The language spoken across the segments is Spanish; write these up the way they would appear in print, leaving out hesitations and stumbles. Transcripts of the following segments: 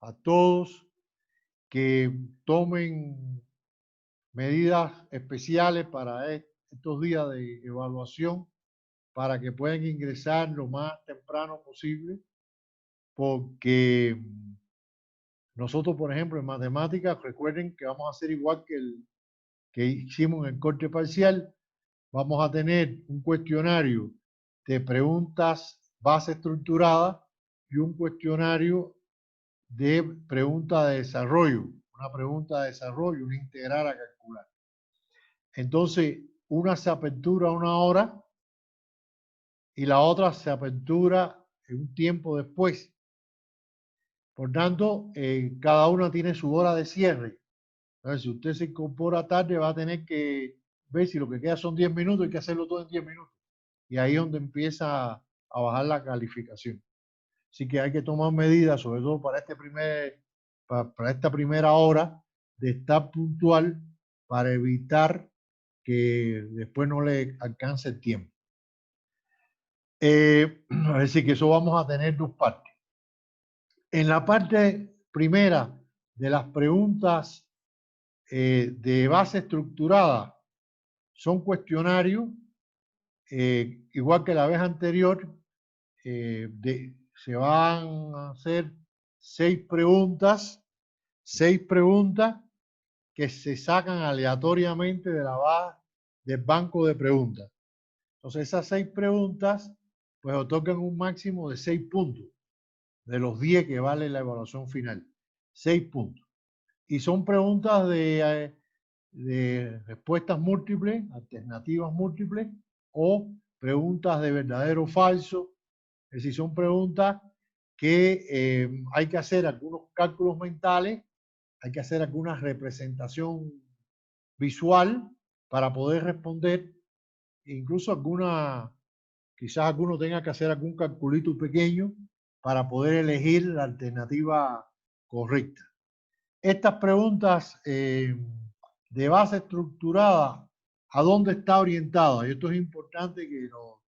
a todos que tomen medidas especiales para estos días de evaluación para que puedan ingresar lo más temprano posible, porque nosotros, por ejemplo, en matemáticas, recuerden que vamos a hacer igual que el que hicimos en el corte parcial. Vamos a tener un cuestionario de preguntas base estructurada y un cuestionario de pregunta de desarrollo, una pregunta de desarrollo, una integral a calcular. Entonces, una se apertura 1 hora y la otra se apertura en un tiempo después. Por tanto, cada una tiene su hora de cierre. Entonces, si usted se incorpora tarde, va a tener que ver si lo que queda son 10 minutos, hay que hacerlo todo en 10 minutos. Y ahí es donde empieza a bajar la calificación. Así que hay que tomar medidas, sobre todo para para esta primera hora, de estar puntual para evitar que después no le alcance el tiempo. Es decir, que eso vamos a tener dos partes. En la parte primera de las preguntas de base estructurada, son cuestionarios, igual que la vez anterior, se van a hacer 6 preguntas que se sacan aleatoriamente de la base del banco de preguntas. Entonces, esas 6 preguntas, pues otorgan un máximo de 6 puntos, de los 10 que vale la evaluación final. 6 puntos. Y son preguntas de respuestas múltiples, alternativas múltiples, o preguntas de verdadero o falso. Es decir, son preguntas que hay que hacer algunos cálculos mentales, hay que hacer alguna representación visual para poder responder, incluso quizás alguno tenga que hacer algún calculito pequeño para poder elegir la alternativa correcta. Estas preguntas de base estructurada, ¿a dónde está orientada? Y esto es importante que lo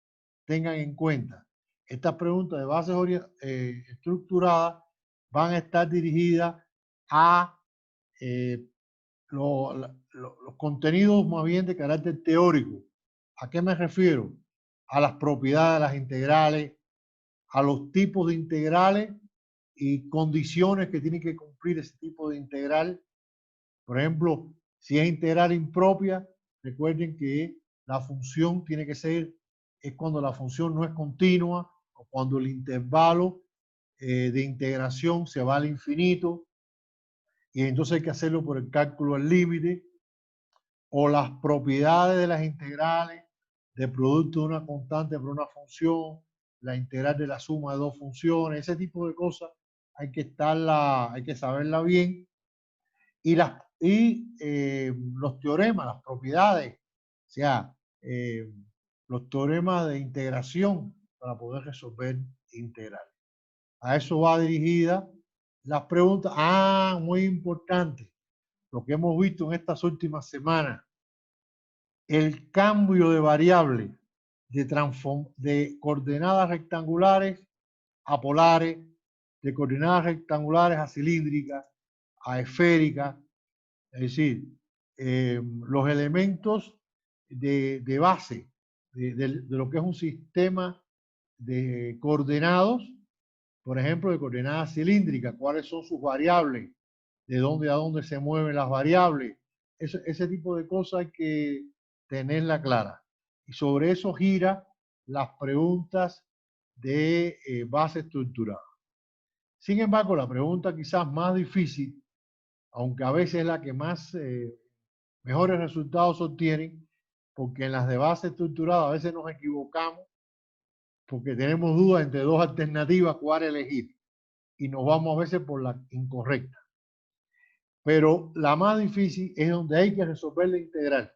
tengan en cuenta. Estas preguntas de base estructurada van a estar dirigidas a los contenidos más bien de carácter teórico. ¿A qué me refiero? A las propiedades de las integrales, a los tipos de integrales y condiciones que tiene que cumplir ese tipo de integral. Por ejemplo, si es integral impropia, recuerden que la función tiene que ser, es cuando la función no es continua o cuando el intervalo de integración se va al infinito y entonces hay que hacerlo por el cálculo del límite, o las propiedades de las integrales de producto de una constante por una función, la integral de la suma de dos funciones, ese tipo de cosas hay que saberla bien. Y los teoremas, las propiedades, o sea, los teoremas de integración para poder resolver integrales. A eso va dirigida las preguntas. Muy importante, lo que hemos visto en estas últimas semanas, el cambio de variable de coordenadas rectangulares a polares, de coordenadas rectangulares a cilíndricas, a esféricas. Es decir, los elementos de base de lo que es un sistema de coordenados, por ejemplo, de coordenadas cilíndricas, cuáles son sus variables, de dónde a dónde se mueven las variables. Ese tipo de cosas hay que tenerla clara. Y sobre eso gira las preguntas de base estructurada. Sin embargo, la pregunta quizás más difícil, aunque a veces es la que más mejores resultados obtienen, porque en las de base estructurada a veces nos equivocamos porque tenemos dudas entre dos alternativas cuál elegir y nos vamos a veces por la incorrecta. Pero la más difícil es donde hay que resolver la integral.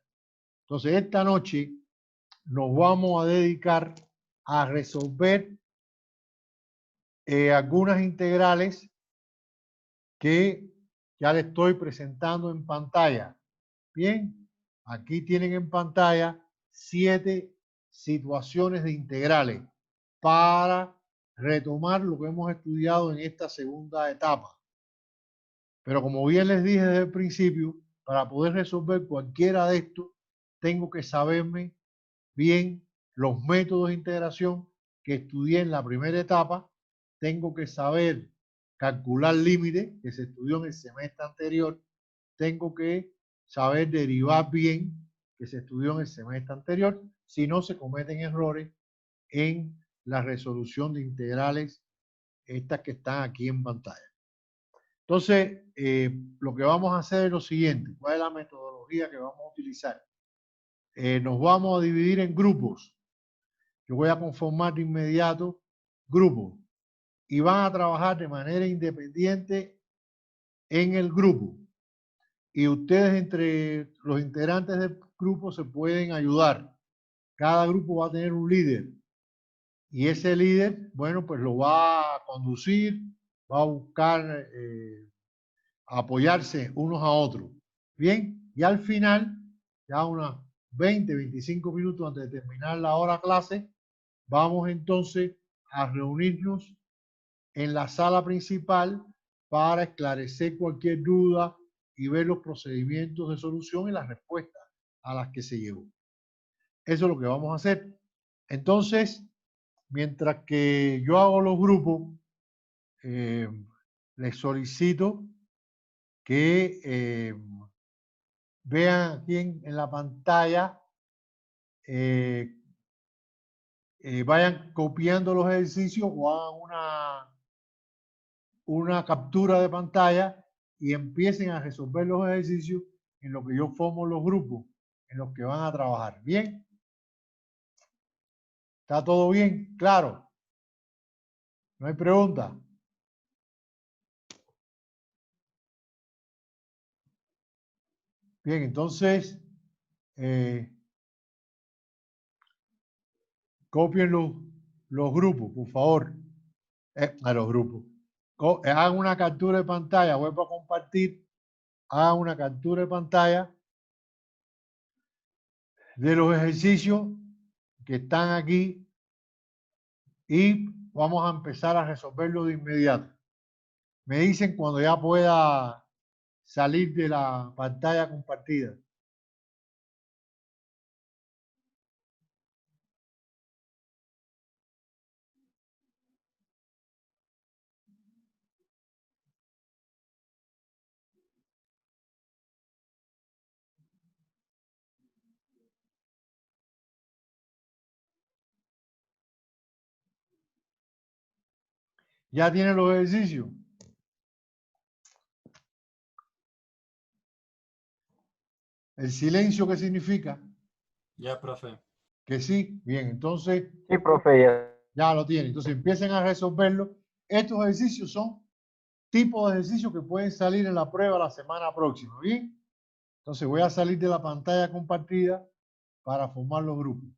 Entonces, esta noche nos vamos a dedicar a resolver algunas integrales que ya les estoy presentando en pantalla. Bien, aquí tienen en pantalla 7 situaciones de integrales para retomar lo que hemos estudiado en esta segunda etapa. Pero como bien les dije desde el principio, para poder resolver cualquiera de estos, tengo que saberme bien los métodos de integración que estudié en la primera etapa. Tengo que saber calcular límites, que se estudió en el semestre anterior. Tengo que saber derivar bien, que se estudió en el semestre anterior. Si no, se cometen errores en la resolución de integrales, estas que están aquí en pantalla. Entonces, lo que vamos a hacer es lo siguiente. ¿Cuál es la metodología que vamos a utilizar? Nos vamos a dividir en grupos. Yo voy a conformar de inmediato grupos y van a trabajar de manera independiente en el grupo. Y ustedes entre los integrantes del grupo se pueden ayudar. Cada grupo va a tener un líder. Y ese líder, bueno, pues lo va a conducir, va a buscar apoyarse unos a otros. Bien, y al final, ya unas 20, 25 minutos antes de terminar la hora clase, vamos entonces a reunirnos en la sala principal para esclarecer cualquier duda y ver los procedimientos de solución y las respuestas a las que se llegó. Eso es lo que vamos a hacer. Entonces, mientras que yo hago los grupos, les solicito que vean aquí en la pantalla, vayan copiando los ejercicios o hagan una captura de pantalla y empiecen a resolver los ejercicios en lo que yo formo los grupos en los que van a trabajar. ¿Bien? ¿Está todo bien? Claro. ¿No hay pregunta? Bien, entonces, copien los grupos, por favor. A los grupos. Hagan una captura de pantalla, vuelvo a compartir. Hagan una captura de pantalla de los ejercicios que están aquí y vamos a empezar a resolverlo de inmediato. Me dicen cuando ya pueda salir de la pantalla compartida. ¿Ya tienen los ejercicios? ¿El silencio qué significa? Ya, profe. Que sí. Bien, entonces Sí, profe, ya. ya lo tienen. Entonces empiecen a resolverlo. Estos ejercicios son tipos de ejercicios que pueden salir en la prueba la semana próxima. Bien. Entonces voy a salir de la pantalla compartida para formar los grupos.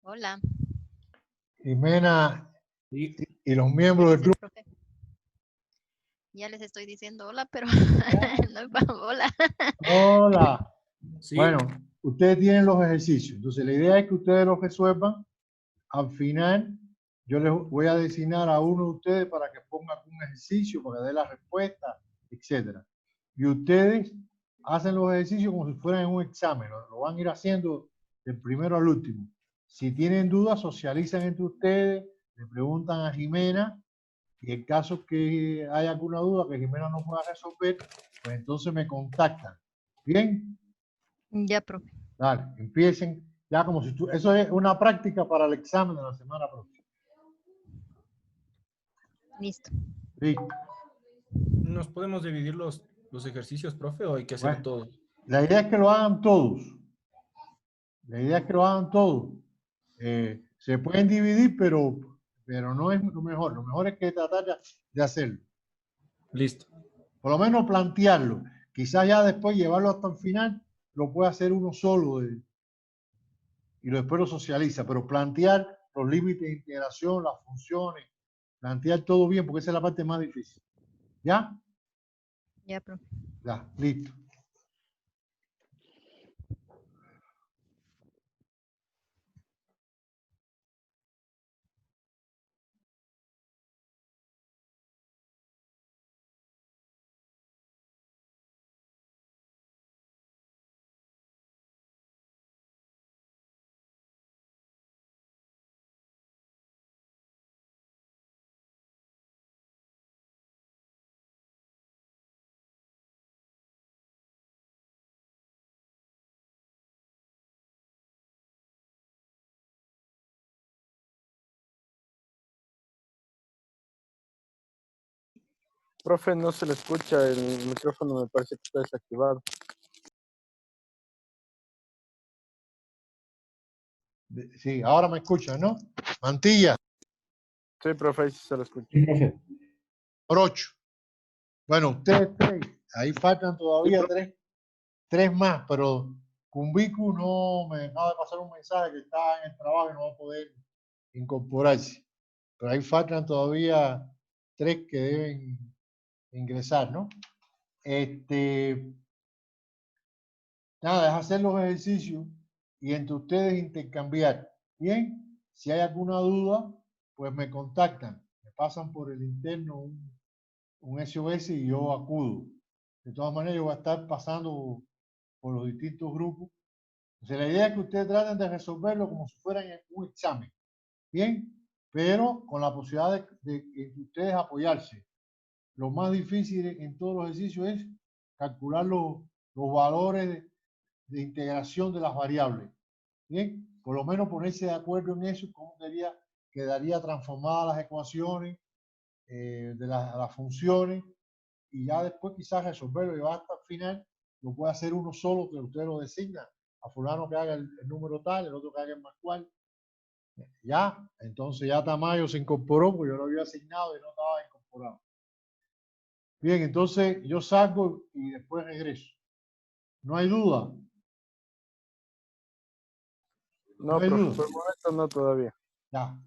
Hola. Jimena Sí. y los miembros del Sí, grupo. profe. Ya les estoy diciendo hola, pero no, hola. Hola. Sí. Bueno, ustedes tienen los ejercicios. Entonces, la idea es que ustedes los resuelvan. Al final, yo les voy a designar a uno de ustedes para que ponga un ejercicio, para que dé la respuesta, etcétera. Y ustedes hacen los ejercicios como si fueran en un examen. Lo van a ir haciendo del primero al último. Si tienen dudas, socializan entre ustedes, le preguntan a Jimena. Y en caso que haya alguna duda que Jimena no pueda resolver, pues entonces me contactan. ¿Bien? Ya, profe. Dale, empiecen ya como si tú... Eso es una práctica para el examen de la semana próxima. Listo. Listo. ¿Nos podemos dividir los ejercicios, profe, o hay que hacerlo Bueno, todo? la idea es que lo hagan todos. La idea es que lo hagan todos. Se pueden dividir, pero no es lo mejor. Lo mejor es que tratar de hacerlo. Listo. Por lo menos plantearlo. Quizás ya después llevarlo hasta el final, lo puede hacer uno solo y después lo socializa. Pero plantear los límites de integración, las funciones, plantear todo bien, porque esa es la parte más difícil. ¿Ya? Ya, profe. Ya, listo. Profe, no se le escucha, el micrófono me parece que está desactivado. Sí, ahora me escuchan, ¿no? Mantilla. Sí, profe, ahí sí se lo escucha. Por 8. Bueno, ustedes 3. Ahí faltan todavía tres más, pero Cumbicu no me acaba de pasar un mensaje que está en el trabajo y no va a poder incorporarse. Pero ahí faltan todavía 3 que deben ingresar, ¿no? Nada, es hacer los ejercicios y entre ustedes intercambiar. Bien, si hay alguna duda, pues me contactan, me pasan por el interno un SOS y yo acudo. De todas maneras, yo voy a estar pasando por los distintos grupos. Entonces, la idea es que ustedes traten de resolverlo como si fueran un examen. Bien, pero con la posibilidad de ustedes apoyarse. Lo más difícil en todos los ejercicios es calcular los valores de integración de las variables. Bien, por lo menos ponerse de acuerdo en eso, cómo quedaría transformadas las ecuaciones de las funciones y ya después quizás resolverlo y va hasta el final, lo puede hacer uno solo que usted lo designa, a fulano que haga el número tal, el otro que haga el más cual. Ya, entonces ya Tamayo se incorporó porque yo lo había asignado y no estaba incorporado. Bien, entonces yo salgo y después regreso. No hay duda. No, No hay profe, duda. por el momento no todavía. Ya.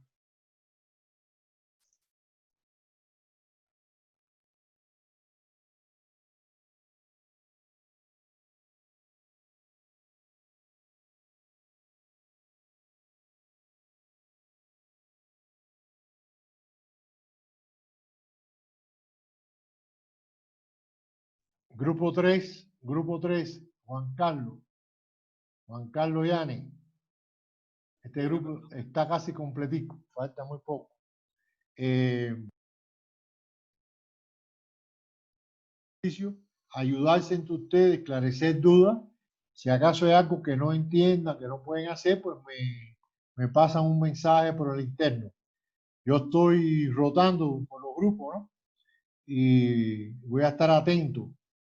Grupo 3, Juan Carlos. Juan Carlos Yane. Este grupo está casi completico, falta muy poco. Ayudarse entre ustedes, esclarecer dudas. Si acaso hay algo que no entiendan, que no pueden hacer, pues me pasan un mensaje por el interno. Yo estoy rotando por los grupos, ¿no? Y voy a estar atento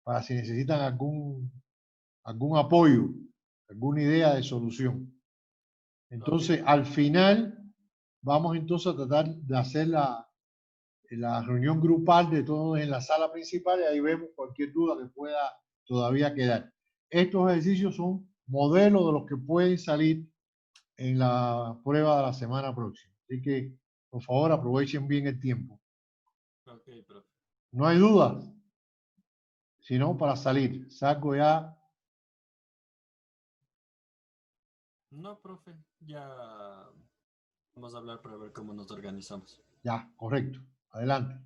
para si necesitan algún apoyo, alguna idea de solución. Entonces, al final, vamos entonces a tratar de hacer la reunión grupal de todos en la sala principal y ahí vemos cualquier duda que pueda todavía quedar. Estos ejercicios son modelos de los que pueden salir en la prueba de la semana próxima. Así que, por favor, aprovechen bien el tiempo. Ok, profe. No hay dudas, sino para salir. Saco ya. No, profe, ya vamos a hablar para ver cómo nos organizamos. Ya, correcto. Adelante.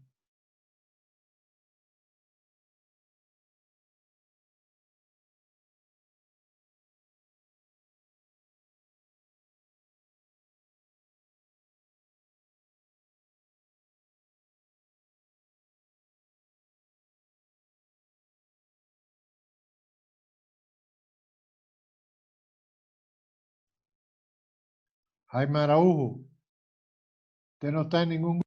Jaime Araujo, usted no está en ningún...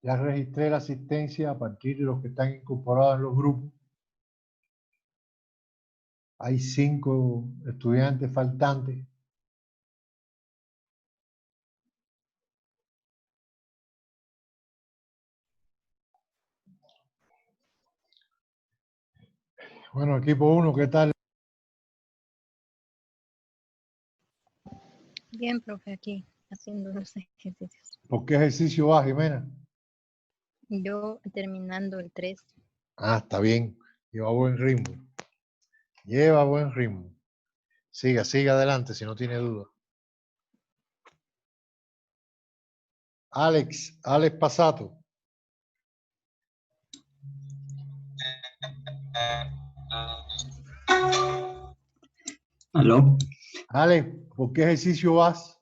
Ya registré la asistencia a partir de los que están incorporados en los grupos. Hay 5 estudiantes faltantes. Bueno, equipo 1, ¿qué tal? Bien, profe, aquí haciendo los ejercicios. ¿Por qué ejercicio va, Jimena? Yo terminando el 3. Ah, está bien. Lleva buen ritmo. Lleva buen ritmo. Siga, siga adelante si no tiene duda. Alex Pasato. ¿Aló? Dale, ¿por qué ejercicio vas?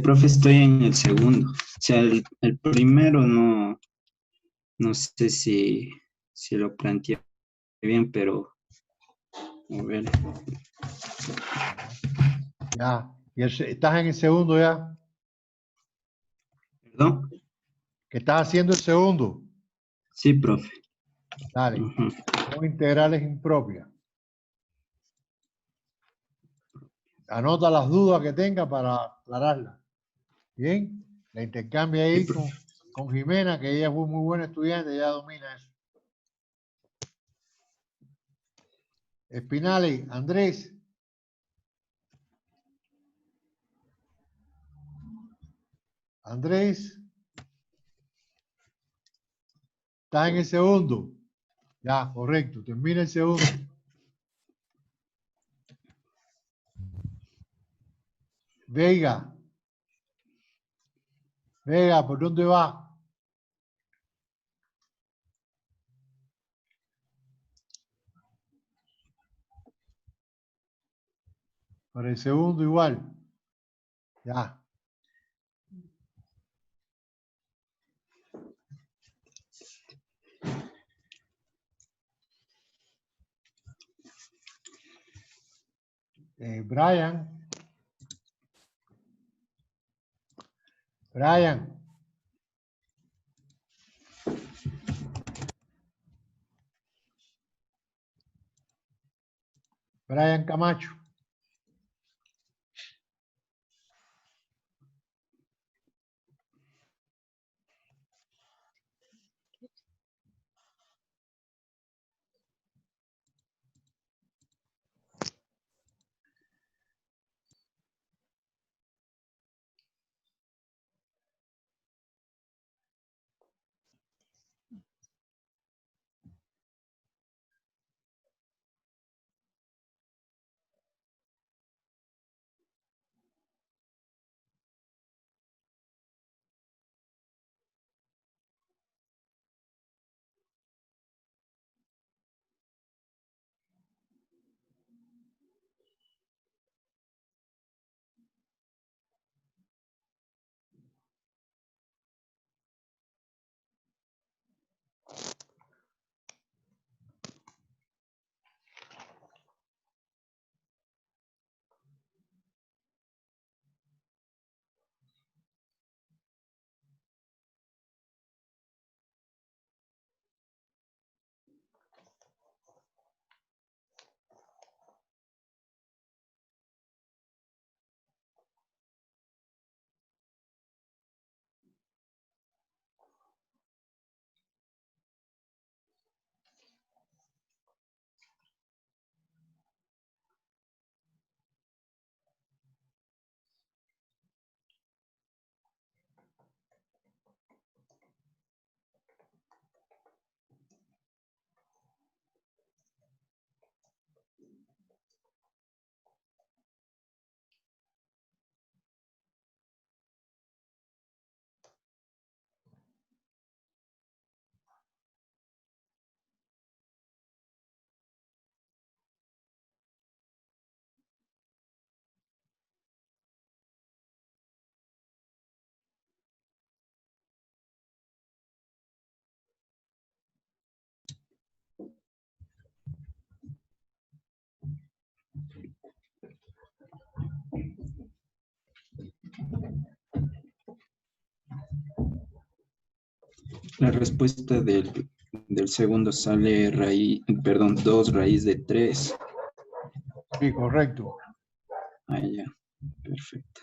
Profe, estoy en el segundo. O sea, el primero no sé si lo planteé bien, pero a ver. Ya. ¿Estás en el segundo ya? ¿Perdón? ¿Qué estás haciendo el segundo? Sí, profe. Dale. Ujú. Son integrales impropias. Anota las dudas que tenga para aclararlas. Bien. La intercambia Sí, ahí profe. con Jimena, que ella fue muy buena estudiante, ya domina eso. Espinales, Andrés. Andrés. ¿Estás en el segundo? Ya, correcto. Termina el segundo. Vega. Vega, ¿por dónde va? Para el segundo igual. Ya. Brian. Brian. Brian Camacho. La respuesta del segundo sale raíz, perdón, 2 raíz de 3. Sí, correcto. Ahí ya, perfecto.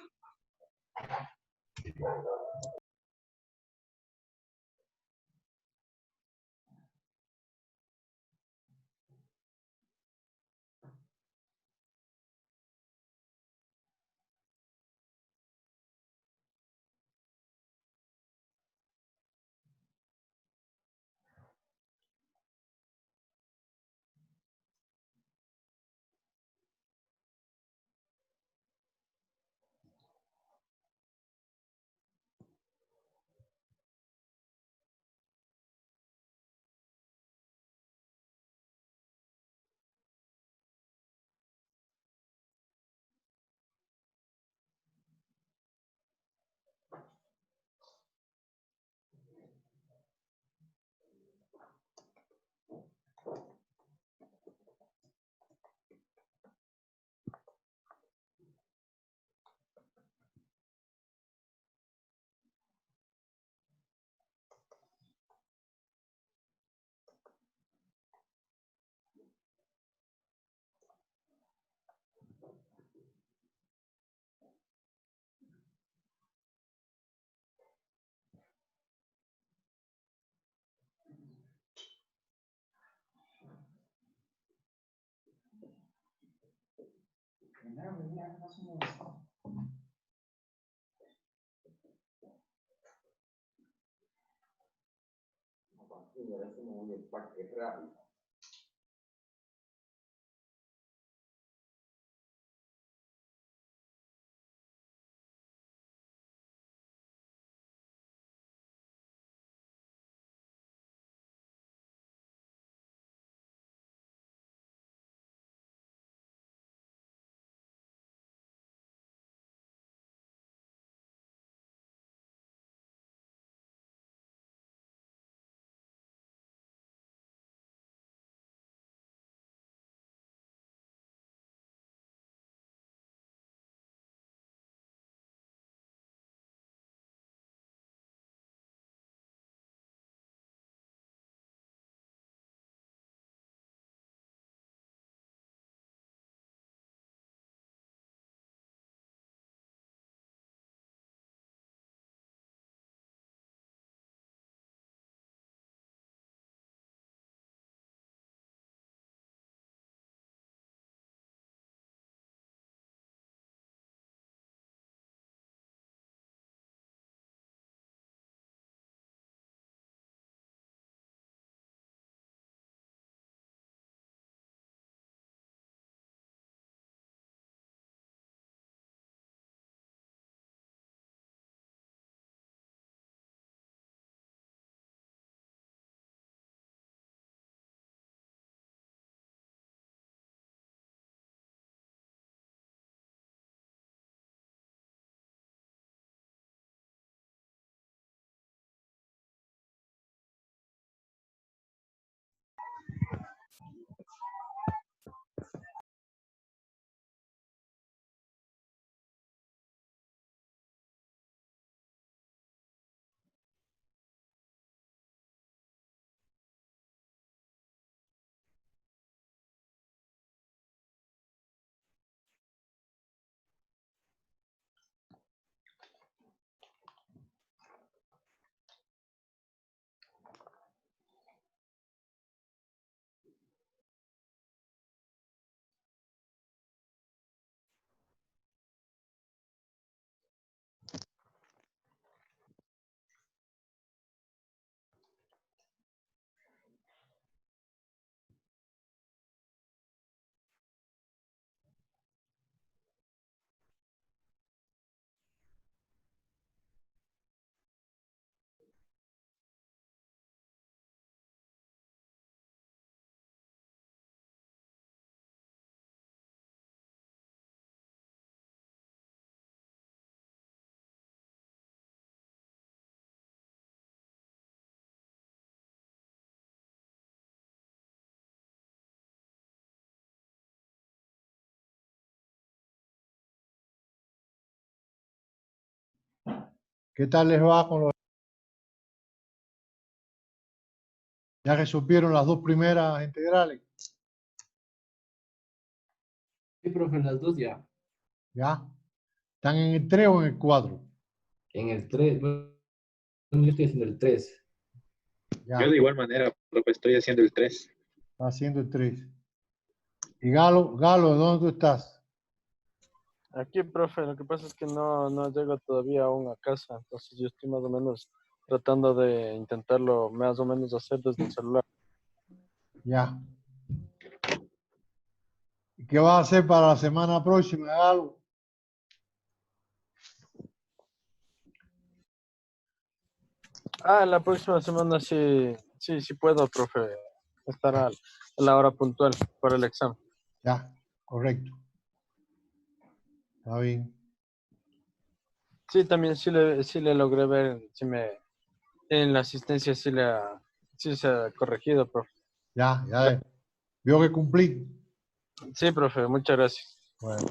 ¿Qué tal les va con los... Ya resolvieron las dos primeras integrales? Sí, profe, en las dos ya. ¿Ya? ¿Están en el 3 o en el 4? En el 3, bueno, yo estoy haciendo el 3. Ya, Yo de igual manera, profe, estoy haciendo el 3. está haciendo el 3. Y Galo, ¿dónde tú estás? Aquí, profe, lo que pasa es que no llego todavía aún a casa, entonces yo estoy más o menos tratando de intentarlo más o menos hacer desde el celular. Ya. ¿Y qué vas a hacer para la semana próxima, Galo? La próxima semana sí puedo, profe, estar a la hora puntual para el examen. Ya, correcto. Está bien. Sí, también sí le logré ver, en la asistencia sí se ha corregido, profe. Ya. Vio que cumplí. Sí, profe, muchas gracias. Bueno.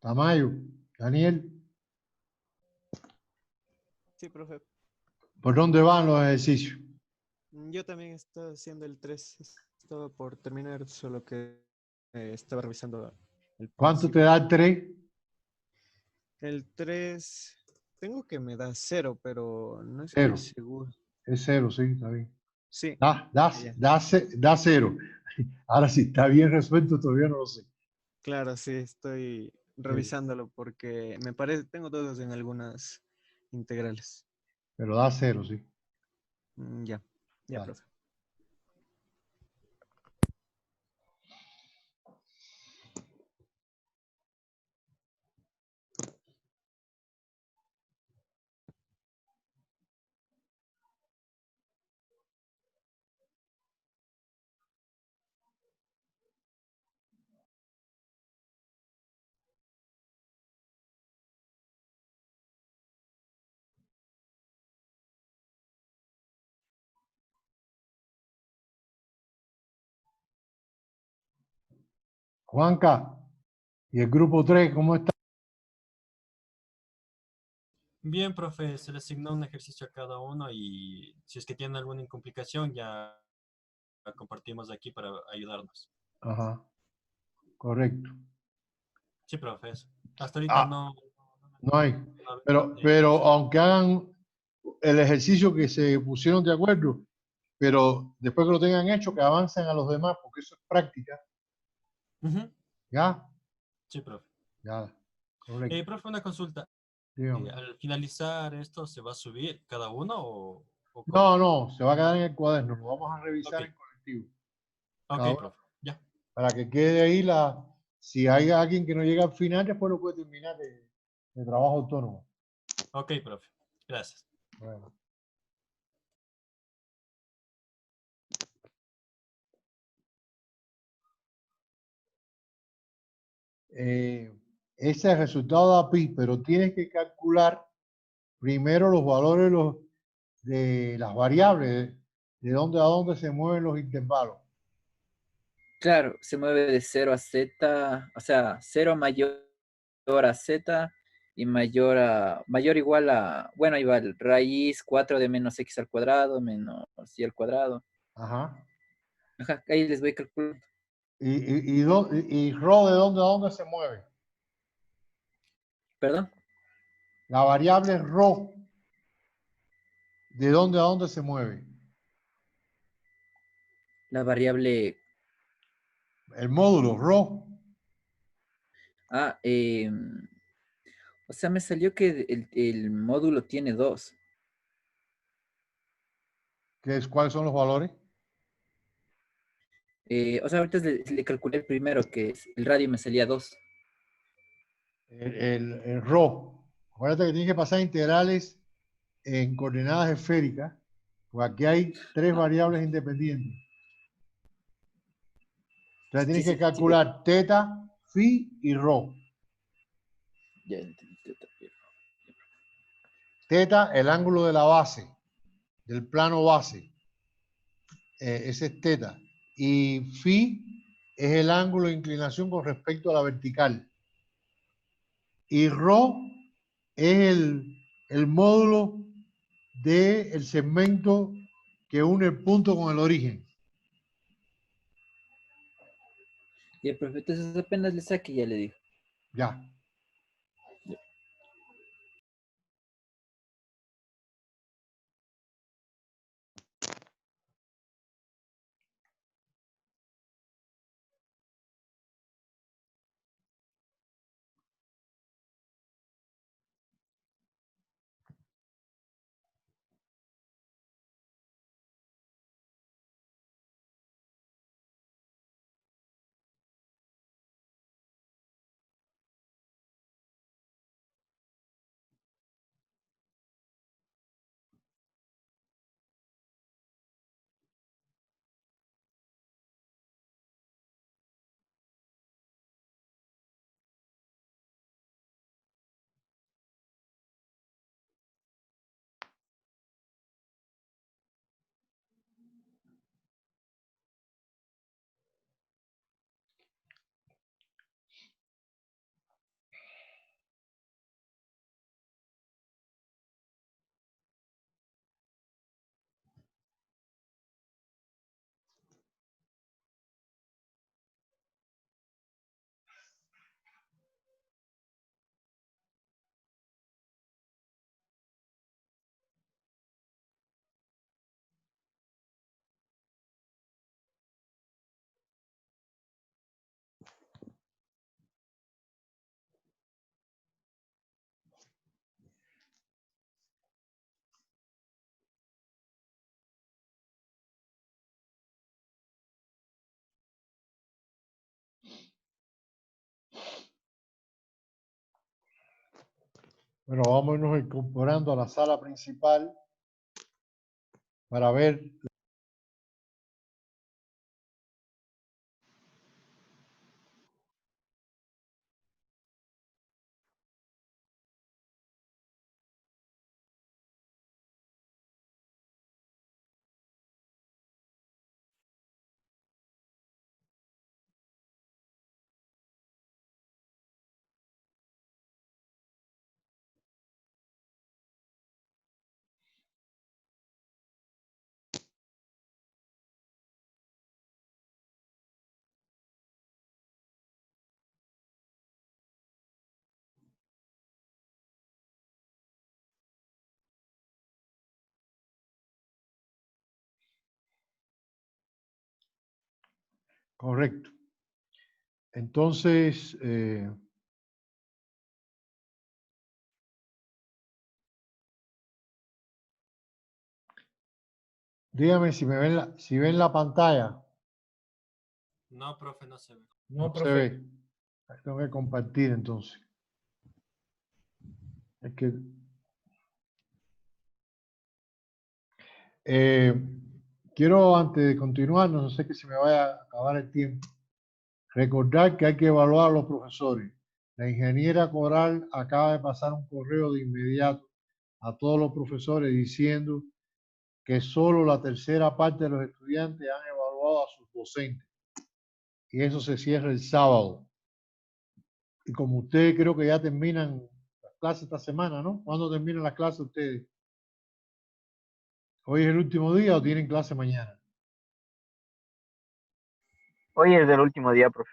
Tamayo, Daniel, Sí, profe. ¿por dónde van los ejercicios? Yo también estaba haciendo el 3. Estaba por terminar, solo que estaba revisando el ¿Cuánto te principio. da el 3? El 3, tengo que me da 0, pero no estoy 0. seguro. Es 0, sí, está bien. Sí, ya. Da 0. Ahora sí, está bien resuelto, todavía no lo sé. Claro, sí, estoy revisándolo porque me parece, tengo dudas en algunas integrales. Pero da 0, sí. Ya, Dale. profe. Juanca, ¿y el grupo 3 cómo está? Bien, profe, se le asignó un ejercicio a cada uno y si es que tiene alguna incomplicación ya la compartimos aquí para ayudarnos. Ajá, correcto. Sí, profe, eso. Hasta ahorita Ah, no. no hay. no- Pero aunque hagan el ejercicio que se pusieron de acuerdo, pero después que lo tengan hecho, que avancen a los demás, porque eso es práctica. Ujú. ¿Ya? Sí, profe. Ya, correcto. Profe, una consulta. Dígame. Al finalizar esto, ¿se va a subir cada uno o cómo? No, no, se va a quedar en el cuaderno, lo vamos a revisar Ok, en colectivo. ok, Cada uno, profe. Ya. para que quede ahí si hay alguien que no llega al final, después lo puede terminar de trabajo autónomo. Ok, profe. Gracias. Bueno. Ese es el resultado de API, pero tienes que calcular primero los valores de las variables, de dónde a dónde se mueven los intervalos. Claro, se mueve de 0 a z, o sea, 0 mayor a z y mayor igual a, bueno, igual raíz 4 de menos x al cuadrado menos y al cuadrado. Ajá. Ajá, ahí les voy calculando. Y ρ de dónde a dónde se mueve. ¿Perdón? La variable ρ de dónde a dónde se mueve. La variable, El módulo ρ, ah, o sea, me salió que el módulo tiene 2. ¿cuáles son los valores? O sea, ahorita le calculé el primero, que es, el radio me salía 2. El ρ. Acuérdate que tienes que pasar integrales en coordenadas esféricas, porque aquí hay tres variables independientes. Entonces Sí, tienes que sí, sí, ya, calcular teta, phi y rho. ya entendí. Teta, el ángulo de la base, del plano base. Ese es teta. Y phi es el ángulo de inclinación con respecto a la vertical. Y rho es el módulo del segmento que une el punto con el origen. Y el profe, entonces apenas le saque, ya le digo. Ya. Bueno, vámonos incorporando a la sala principal para ver. Correcto. Entonces, dígame si me ven si ven la pantalla. No, profe, no se ve. No, Se profe. ve. Tengo que compartir entonces. Es que quiero, antes de continuar, no sé que se me vaya a acabar el tiempo, recordar que hay que evaluar a los profesores. La ingeniera Coral acaba de pasar un correo de inmediato a todos los profesores diciendo que solo la tercera parte de los estudiantes han evaluado a sus docentes. Y eso se cierra el sábado. Y como ustedes creo que ya terminan las clases esta semana, ¿no? ¿Cuándo terminan las clases ustedes? ¿Hoy es el último día o tienen clase mañana? Hoy es el último día, profe.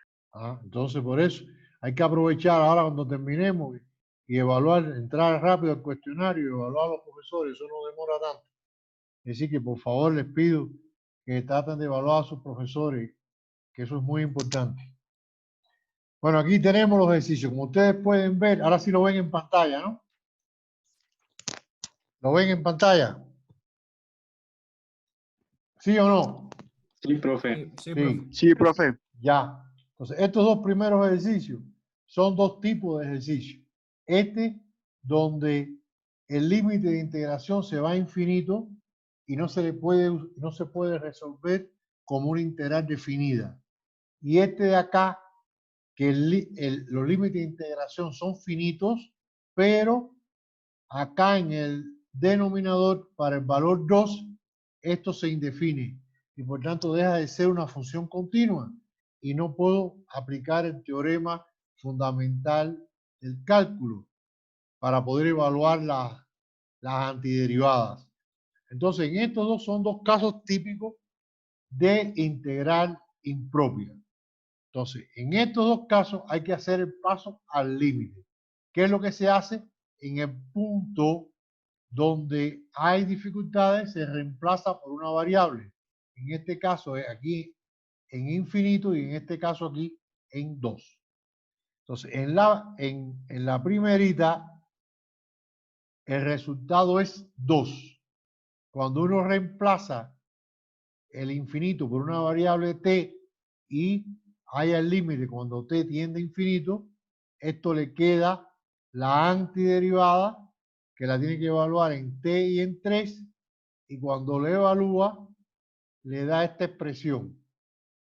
Entonces por eso hay que aprovechar ahora cuando terminemos y evaluar, entrar rápido al cuestionario y evaluar a los profesores. Eso no demora tanto. Así que por favor les pido que traten de evaluar a sus profesores, que eso es muy importante. Bueno, aquí tenemos los ejercicios. Como ustedes pueden ver, ahora sí lo ven en pantalla, ¿no? ¿Lo ven en pantalla? ¿Sí o no? Sí, profe. Sí, profe. Sí, profe. Ya. Entonces, estos dos primeros ejercicios son dos tipos de ejercicios. Este, donde el límite de integración se va a infinito y no se puede resolver como una integral definida. Y este de acá, que los límites de integración son finitos, pero acá en el denominador, para el valor 2, esto se indefine y por tanto deja de ser una función continua y no puedo aplicar el teorema fundamental del cálculo para poder evaluar las antiderivadas. Entonces, en estos dos son dos casos típicos de integral impropia. Entonces, en estos dos casos hay que hacer el paso al límite. ¿Qué es lo que se hace? En el punto donde hay dificultades se reemplaza por una variable. En este caso es aquí en infinito y en este caso aquí en 2. Entonces, en la primerita, el resultado es 2. Cuando uno reemplaza el infinito por una variable t y hay el límite cuando t tiende a infinito, esto le queda la antiderivada que la tiene que evaluar en t y en 3 y cuando lo evalúa le da esta expresión.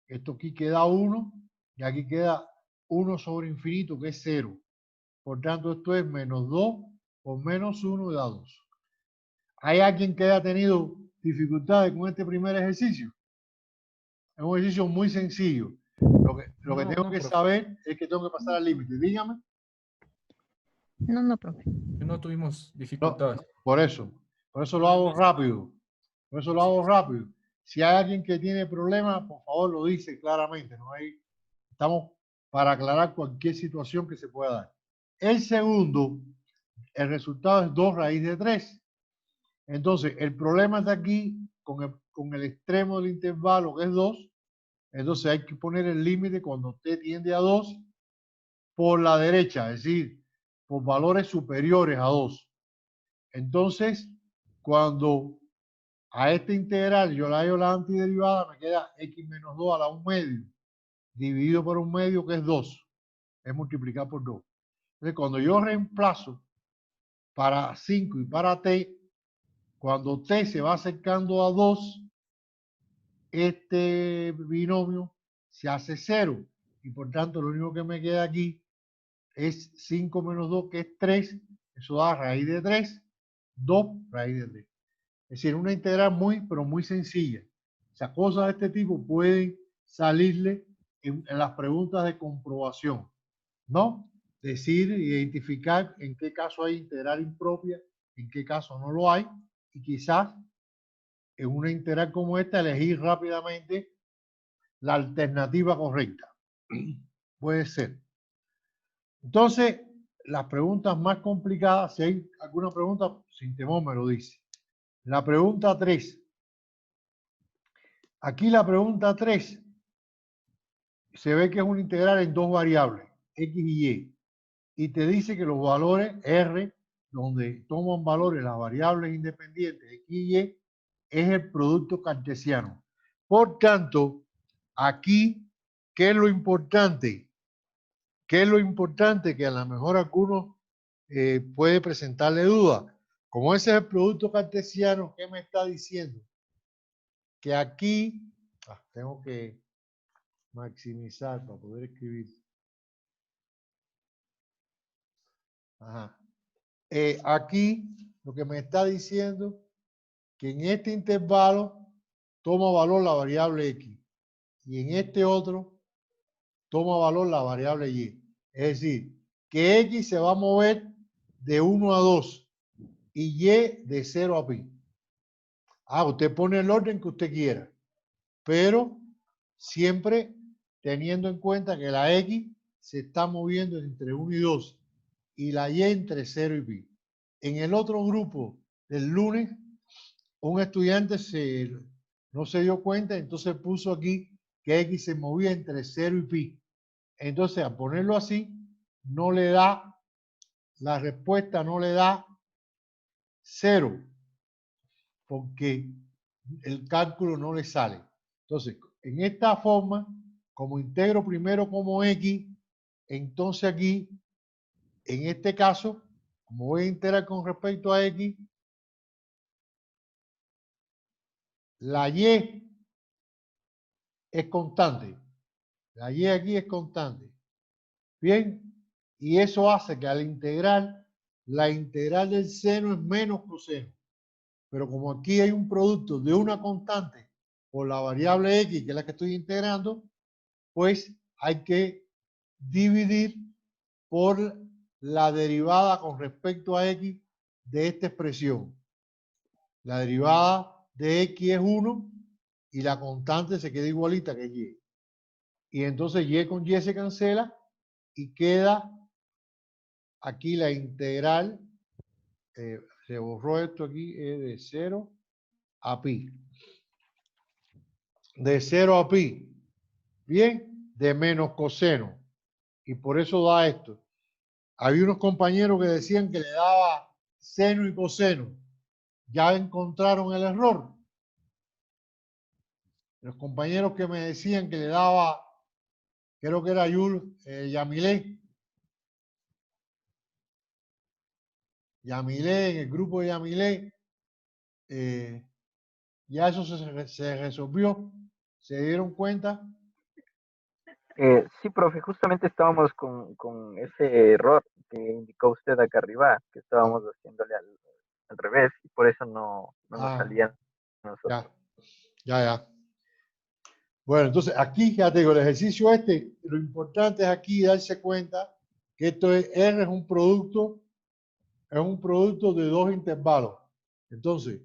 Esto aquí queda 1 y aquí queda 1 sobre infinito que es 0. Por tanto, esto es menos 2 por menos 1 da 2. ¿Hay alguien que haya tenido dificultades con este primer ejercicio? Es un ejercicio muy sencillo. Lo que tengo que saber es que tengo que pasar al límite. Dígame. No, profe. No tuvimos dificultades. Por eso lo hago rápido. Por eso lo hago rápido. Si hay alguien que tiene problemas, por favor lo dice claramente. Estamos para aclarar cualquier situación que se pueda dar. El segundo, el resultado es 2 raíz de 3. Entonces, el problema está aquí con el extremo del intervalo, que es 2. Entonces hay que poner el límite cuando t tiende a 2 por la derecha, es decir, por valores superiores a 2. Entonces, cuando a esta integral yo le hallo la antiderivada, me queda x menos 2 a la 1 medio, dividido por 1 medio, que es 2. Es multiplicar por 2. Entonces, cuando yo reemplazo para 5 y para t, cuando t se va acercando a 2, este binomio se hace 0. Y por tanto, lo único que me queda aquí es 5 menos 2, que es 3. Eso da raíz de 3, 2 raíz de 3. Es decir, una integral pero muy sencilla. O sea, cosas de este tipo pueden salirle en las preguntas de comprobación, ¿no? Decir, identificar en qué caso hay integral impropia, en qué caso no lo hay, y quizás en una integral como esta elegir rápidamente la alternativa correcta. Puede ser. Entonces, las preguntas más complicadas, si hay alguna pregunta, sin temor me lo dice. La pregunta 3. Aquí la pregunta 3 se ve que es una integral en dos variables, x y y. Y te dice que los valores R, donde toman valores las variables independientes x y y, es el producto cartesiano. Por tanto, aquí, ¿qué es lo importante? ¿Qué es lo importante? Que a lo mejor algunos puede presentarle duda. Como ese es el producto cartesiano, ¿qué me está diciendo? Que aquí, tengo que maximizar para poder escribir. Ajá. Aquí lo que me está diciendo que en este intervalo toma valor la variable x y en este otro toma valor la variable y. Es decir, que x se va a mover de 1 a 2 y y de 0 a pi. Usted pone el orden que usted quiera, pero siempre teniendo en cuenta que la x se está moviendo entre 1 y 2 y la y entre 0 y pi. En el otro grupo del lunes, un estudiante no se dio cuenta, entonces puso aquí que x se movía entre 0 y pi. Entonces, a ponerlo así, no le da, la respuesta no le da 0, porque el cálculo no le sale. Entonces, en esta forma, como integro primero como x, entonces aquí, en este caso, como voy a integrar con respecto a x, la y es constante. La y aquí es constante. Bien, y eso hace que al integrar, la integral del seno es menos coseno. Pero como aquí hay un producto de una constante por la variable x, que es la que estoy integrando, pues hay que dividir por la derivada con respecto a x de esta expresión. La derivada de x es 1 y la constante se queda igualita que y. Y entonces y con y se cancela y queda aquí la integral. Se borró esto aquí, es de 0 a pi. De 0 a pi. Bien, de menos coseno. Y por eso da esto. Había unos compañeros que decían que le daba seno y coseno. Ya encontraron el error. Los compañeros que me decían que le daba, creo que era Yamilé. Yamilé, en el grupo de Yamilé, ya eso se resolvió. ¿Se dieron cuenta? Sí, profe, justamente estábamos con ese error que indicó usted acá arriba, que estábamos haciéndole al revés y por eso no nos salían nosotros. Ya. Bueno, entonces aquí, ya te digo, el ejercicio lo importante es aquí darse cuenta que esto es, R es un producto de dos intervalos. Entonces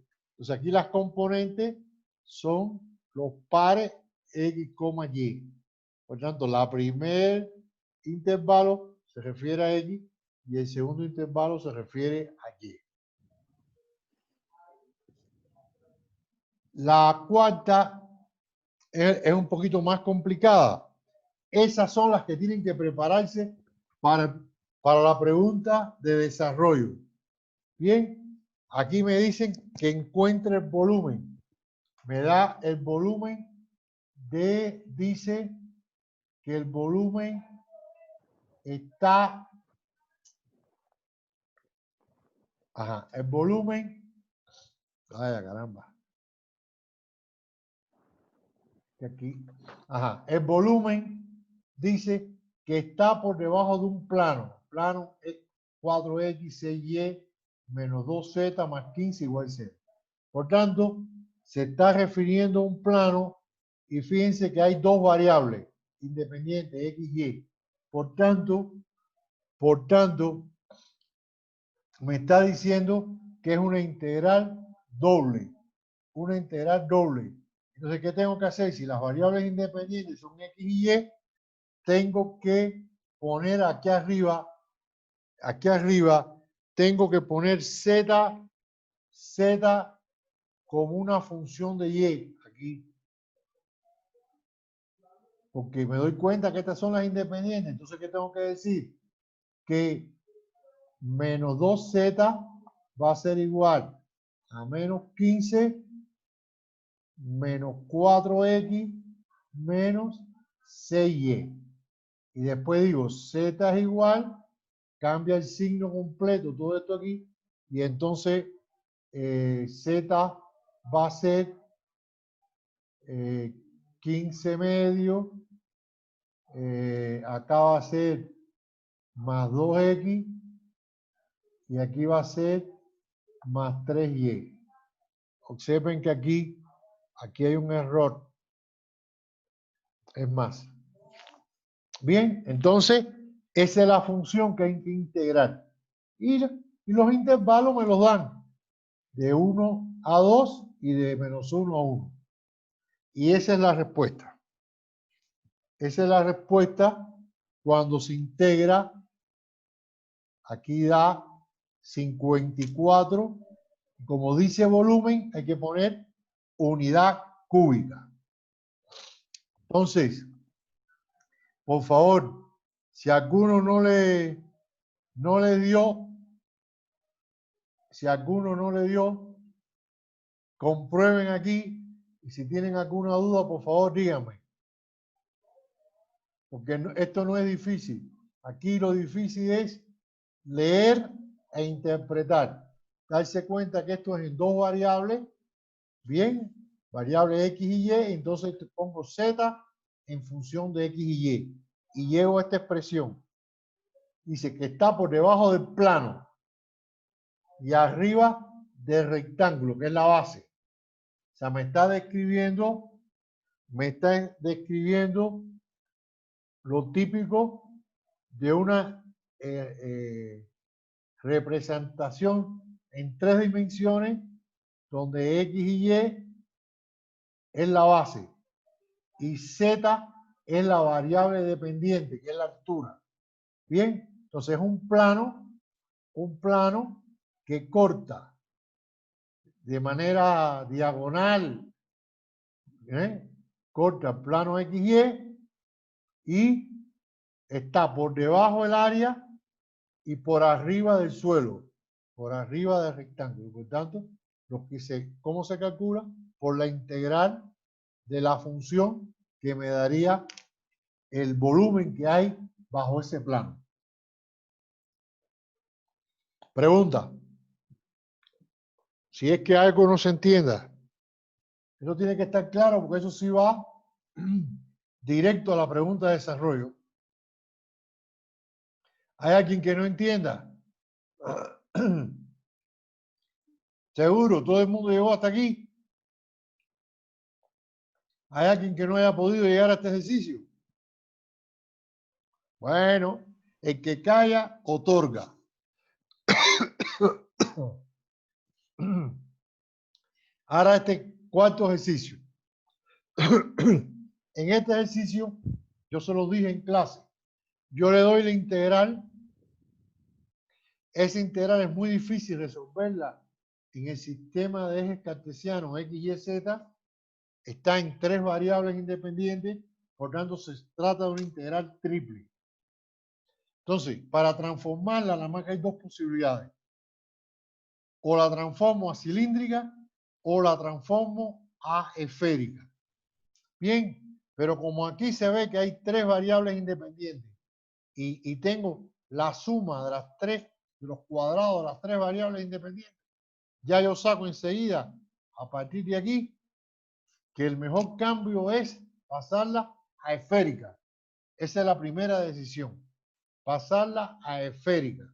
aquí las componentes son los pares X, Y. Por tanto, la primer intervalo se refiere a X y el segundo intervalo se refiere a Y. La cuarta es un poquito más complicada. Esas son las que tienen que prepararse para la pregunta de desarrollo. Bien, aquí me dicen que encuentre el volumen. Me da el volumen dice que el volumen está Ajá, el volumen, vaya caramba. Que aquí, ajá, el volumen dice que está por debajo de un plano. Plano es 4x, 6y, menos 2z más 15 igual 0. Por tanto, se está refiriendo a un plano y fíjense que hay dos variables independientes, x y y. Por tanto, me está diciendo que es una integral doble. Una integral doble. Entonces, ¿qué tengo que hacer? Si las variables independientes son x y y, tengo que poner aquí arriba, tengo que poner z como una función de y, aquí. Porque me doy cuenta que estas son las independientes. Entonces, ¿qué tengo que decir? Que menos 2z va a ser igual a menos 15 menos 4x menos 6y. Y después digo, z es igual, cambia el signo completo, todo esto aquí, y entonces z va a ser 15 medio, acá va a ser más 2x, y aquí va a ser más 3y. Observen que aquí hay un error. Es más. Bien, entonces, esa es la función que hay que integrar. Y los intervalos me los dan de 1 a 2 y de menos 1 a 1. Y esa es la respuesta. Esa es la respuesta cuando se integra. Aquí da 54. Como dice volumen, hay que poner unidad cúbica. Entonces, por favor, si alguno no le dio, comprueben aquí. Y si tienen alguna duda, por favor, díganme. Porque esto no es difícil. Aquí lo difícil es leer e interpretar. Darse cuenta que esto es en dos variables. Bien, variable x y y. Entonces pongo z en función de x y y. Y llego a esta expresión. Dice que está por debajo del plano y arriba del rectángulo, que es la base. O sea, me está describiendo lo típico de una representación en tres dimensiones donde x y y es la base y z es la variable dependiente, que es la altura. Bien, entonces es un plano que corta de manera diagonal, corta el plano XY y está por debajo del área y por arriba del suelo, por arriba del rectángulo. Por tanto, ¿cómo se calcula? Por la integral de la función que me daría el volumen que hay bajo ese plano. Pregunta. Si es que algo no se entienda, eso tiene que estar claro porque eso sí va directo a la pregunta de desarrollo. ¿Hay alguien que no entienda? Seguro, todo el mundo llegó hasta aquí. ¿Hay alguien que no haya podido llegar a este ejercicio? Bueno, el que calla, otorga. Ahora este cuarto ejercicio. En este ejercicio, yo se lo dije en clase, yo le doy la integral. Esa integral es muy difícil resolverla en el sistema de ejes cartesianos x, y, z. Está en tres variables independientes, por tanto se trata de una integral triple. Entonces, para transformarla, nada más que hay dos posibilidades. O la transformo a cilíndrica o la transformo a esférica. Bien, pero como aquí se ve que hay tres variables independientes y tengo la suma de las tres de los cuadrados de las tres variables independientes, ya yo saco enseguida, a partir de aquí, que el mejor cambio es pasarla a esférica. Esa es la primera decisión. Pasarla a esférica.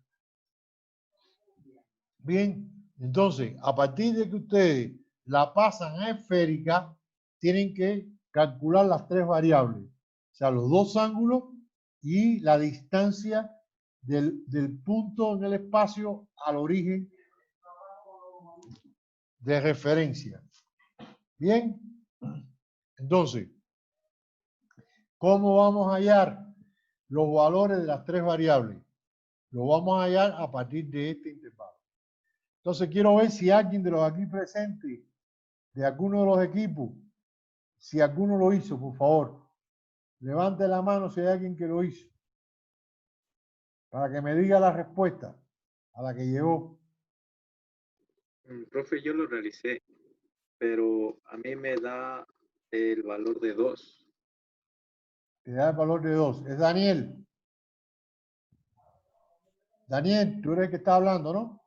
Bien, entonces, a partir de que ustedes la pasan a esférica, tienen que calcular las tres variables. O sea, los dos ángulos y la distancia del punto en el espacio al origen de referencia. Bien, entonces, ¿cómo vamos a hallar los valores de las tres variables? Lo vamos a hallar a partir de este intervalo. Entonces, quiero ver si alguien de los aquí presentes, de alguno de los equipos, si alguno lo hizo, por favor, levante la mano si hay alguien que lo hizo, para que me diga la respuesta a la que llegó. Profe, yo lo realicé, pero a mí me da el valor de 2. Te da el valor de 2. Es Daniel. Daniel, tú eres el que está hablando, ¿no?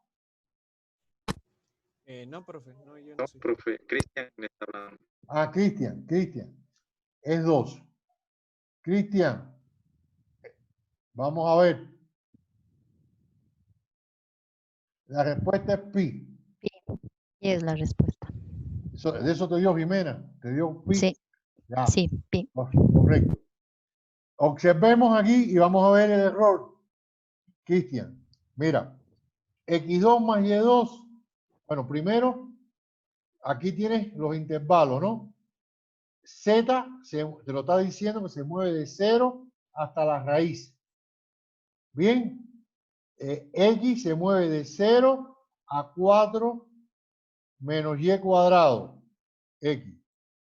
No, profe, no, yo No, no soy. profe, Cristian me está hablando. Ah, Cristian. Es 2. Cristian, vamos a ver. La respuesta es pi. Y es la respuesta. De eso te dio Jimena. Te dio pi. Sí. Ya. Sí, pi. Correcto. Observemos aquí y vamos a ver el error. Cristian, mira. X2 más Y2. Bueno, primero, aquí tienes los intervalos, ¿no? Z, te lo está diciendo que se mueve de 0 hasta la raíz. Bien. X se mueve de 0 a 4 menos Y cuadrado. X.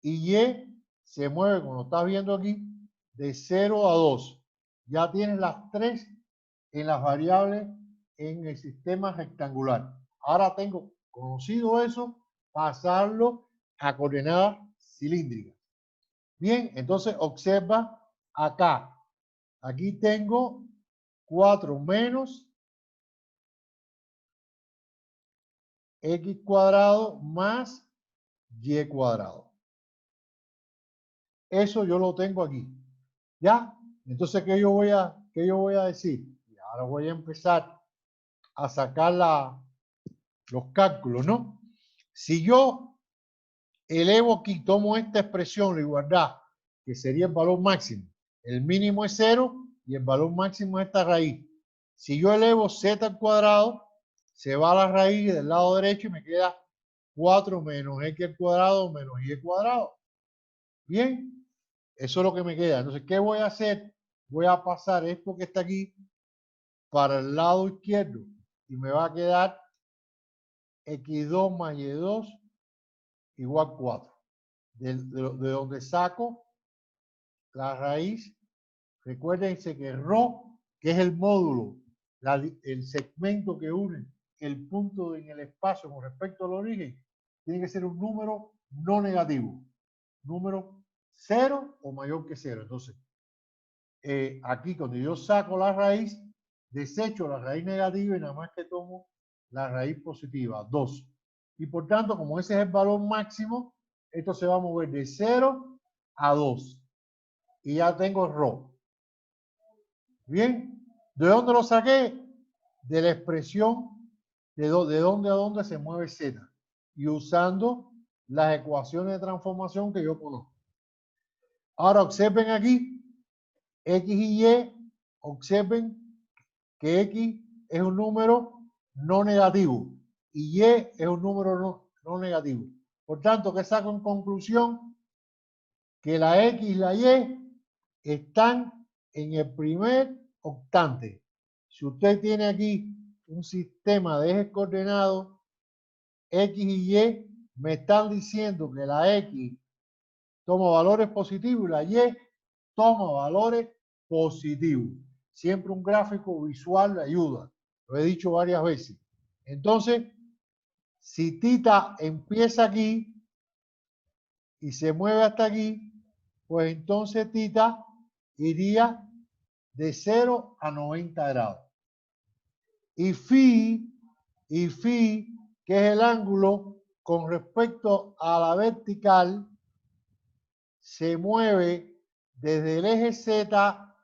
Y Y se mueve, como lo estás viendo aquí, de 0 a 2. Ya tienes las tres en las variables en el sistema rectangular. Ahora tengo conocido eso, pasarlo a coordenadas cilíndricas. Bien, entonces observa acá. Aquí tengo 4 menos X cuadrado más Y cuadrado. Eso yo lo tengo aquí. ¿Ya? Entonces, ¿qué yo voy a decir? Y ahora voy a empezar a sacar los cálculos, ¿no? Si yo elevo aquí, tomo esta expresión, la igualdad, que sería el valor máximo. El mínimo es 0 y el valor máximo es esta raíz. Si yo elevo z al cuadrado, se va a la raíz del lado derecho y me queda 4 menos x al cuadrado menos y cuadrado. Bien, eso es lo que me queda. Entonces, ¿qué voy a hacer? Voy a pasar esto que está aquí para el lado izquierdo y me va a quedar x2 más y2 igual 4. De donde saco la raíz, recuérdense que ρ, que es el módulo, el segmento que une el punto en el espacio con respecto al origen, tiene que ser un número no negativo. Número 0 o mayor que 0. Entonces, aquí cuando yo saco la raíz, desecho la raíz negativa y nada más que tomo la raíz positiva, 2. Y por tanto, como ese es el valor máximo, esto se va a mover de 0 a 2. Y ya tengo ρ. Bien, ¿de dónde lo saqué? De la expresión de dónde a dónde se mueve z. Y usando las ecuaciones de transformación que yo conozco. Ahora observen aquí, x y y, observen que x es un número no negativo y y es un número no negativo. Por tanto, ¿qué saco en conclusión? Que la x y la y están en el primer octante. Si usted tiene aquí un sistema de ejes coordenados, x y y me están diciendo que la x toma valores positivos y la y toma valores positivos. Siempre un gráfico visual le ayuda. Lo he dicho varias veces. Entonces, si tita empieza aquí y se mueve hasta aquí, pues entonces tita iría de 0 a 90 grados. Y phi, que es el ángulo con respecto a la vertical, se mueve desde el eje Z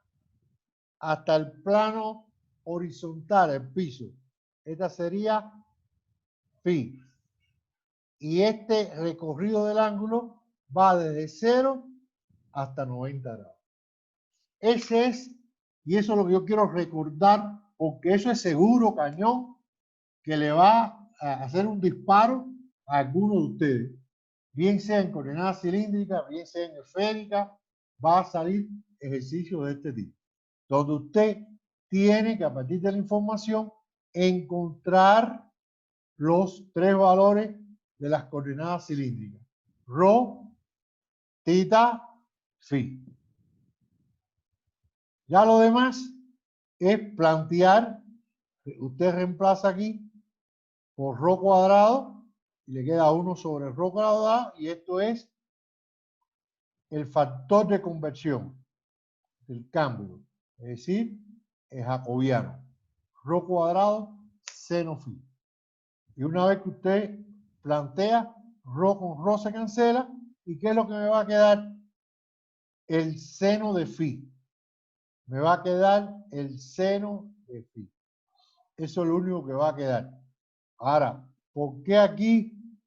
hasta el plano horizontal, el piso. Esta sería phi. Y este recorrido del ángulo va desde 0 hasta 90 grados. Ese es, y eso es lo que yo quiero recordar, porque eso es seguro, cañón, que le va a hacer un disparo a alguno de ustedes. Bien sea en coordenada cilíndrica, bien sea en esférica, va a salir ejercicio de este tipo. Donde usted tiene que, a partir de la información, encontrar los tres valores de las coordenadas cilíndricas. Rho, tita, phi. Ya lo demás es plantear, usted reemplaza aquí por rho cuadrado y le queda 1 sobre rho cuadrado y esto es el factor de conversión del cambio, es decir, es jacobiano. Rho cuadrado, seno phi. Y una vez que usted plantea, rho con rho se cancela. ¿Y qué es lo que me va a quedar? El seno de phi. Me va a quedar el seno de phi. Eso es lo único que va a quedar. Ahora, ¿por qué aquí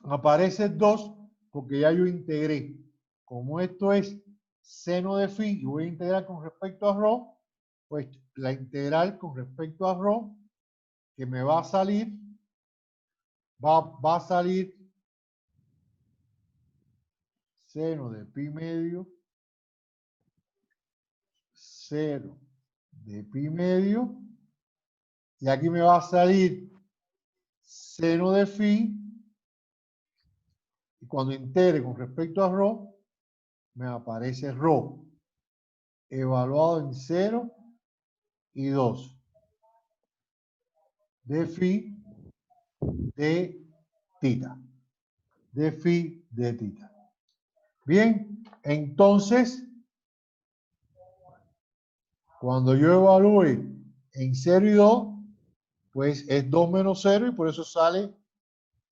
aparece 2? Porque ya yo integré. Como esto es seno de phi y voy a integrar con respecto a rho, pues la integral con respecto a rho que me va a salir, va a salir seno de pi medio, 0 de pi medio, y aquí me va a salir seno de phi, y cuando integre con respecto a rho, me aparece rho, evaluado en 0 y 2, de phi de tita, de phi de tita. Bien, entonces, cuando yo evalúe en 0 y 2, pues es 2 menos 0 y por eso sale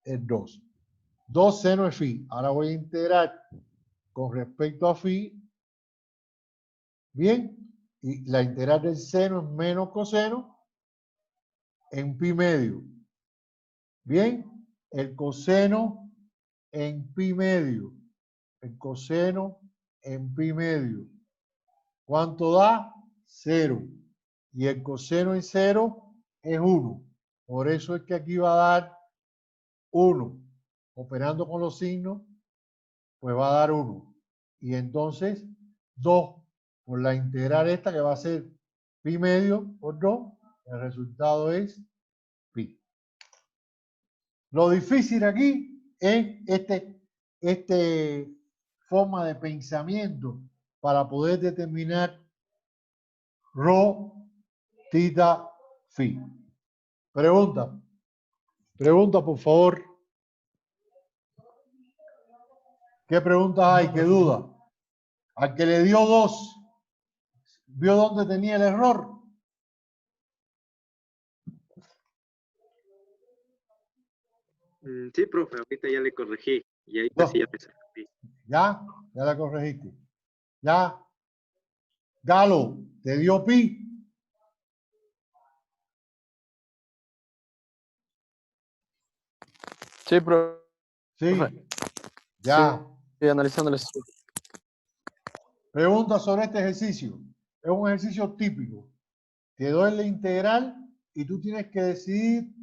el 2. 2 seno de phi. Ahora voy a integrar con respecto a phi. Bien, y la integral del seno es menos coseno en pi medio. Bien, el coseno en pi medio. El coseno en pi medio. ¿Cuánto da? 0. Y el coseno en 0 es 1. Por eso es que aquí va a dar 1. Operando con los signos, pues va a dar 1. Y entonces 2 por la integral esta que va a ser pi medio por 2, el resultado es pi. Lo difícil aquí es este forma de pensamiento para poder determinar rho, tita, phi. Pregunta. Pregunta, por favor. ¿Qué preguntas hay? ¿Qué duda? Al que le dio 2, ¿vio dónde tenía el error? Sí, profe, ahorita ya le corregí y ahí No. sí ya me salió. ¿Ya? Ya la corregiste. ¿Ya? Galo, ¿te dio pi? Sí, profe. Sí. Ya. Sí, analizando el estudio. Pregunta sobre este ejercicio. Es un ejercicio típico. Te doy la integral y tú tienes que decidir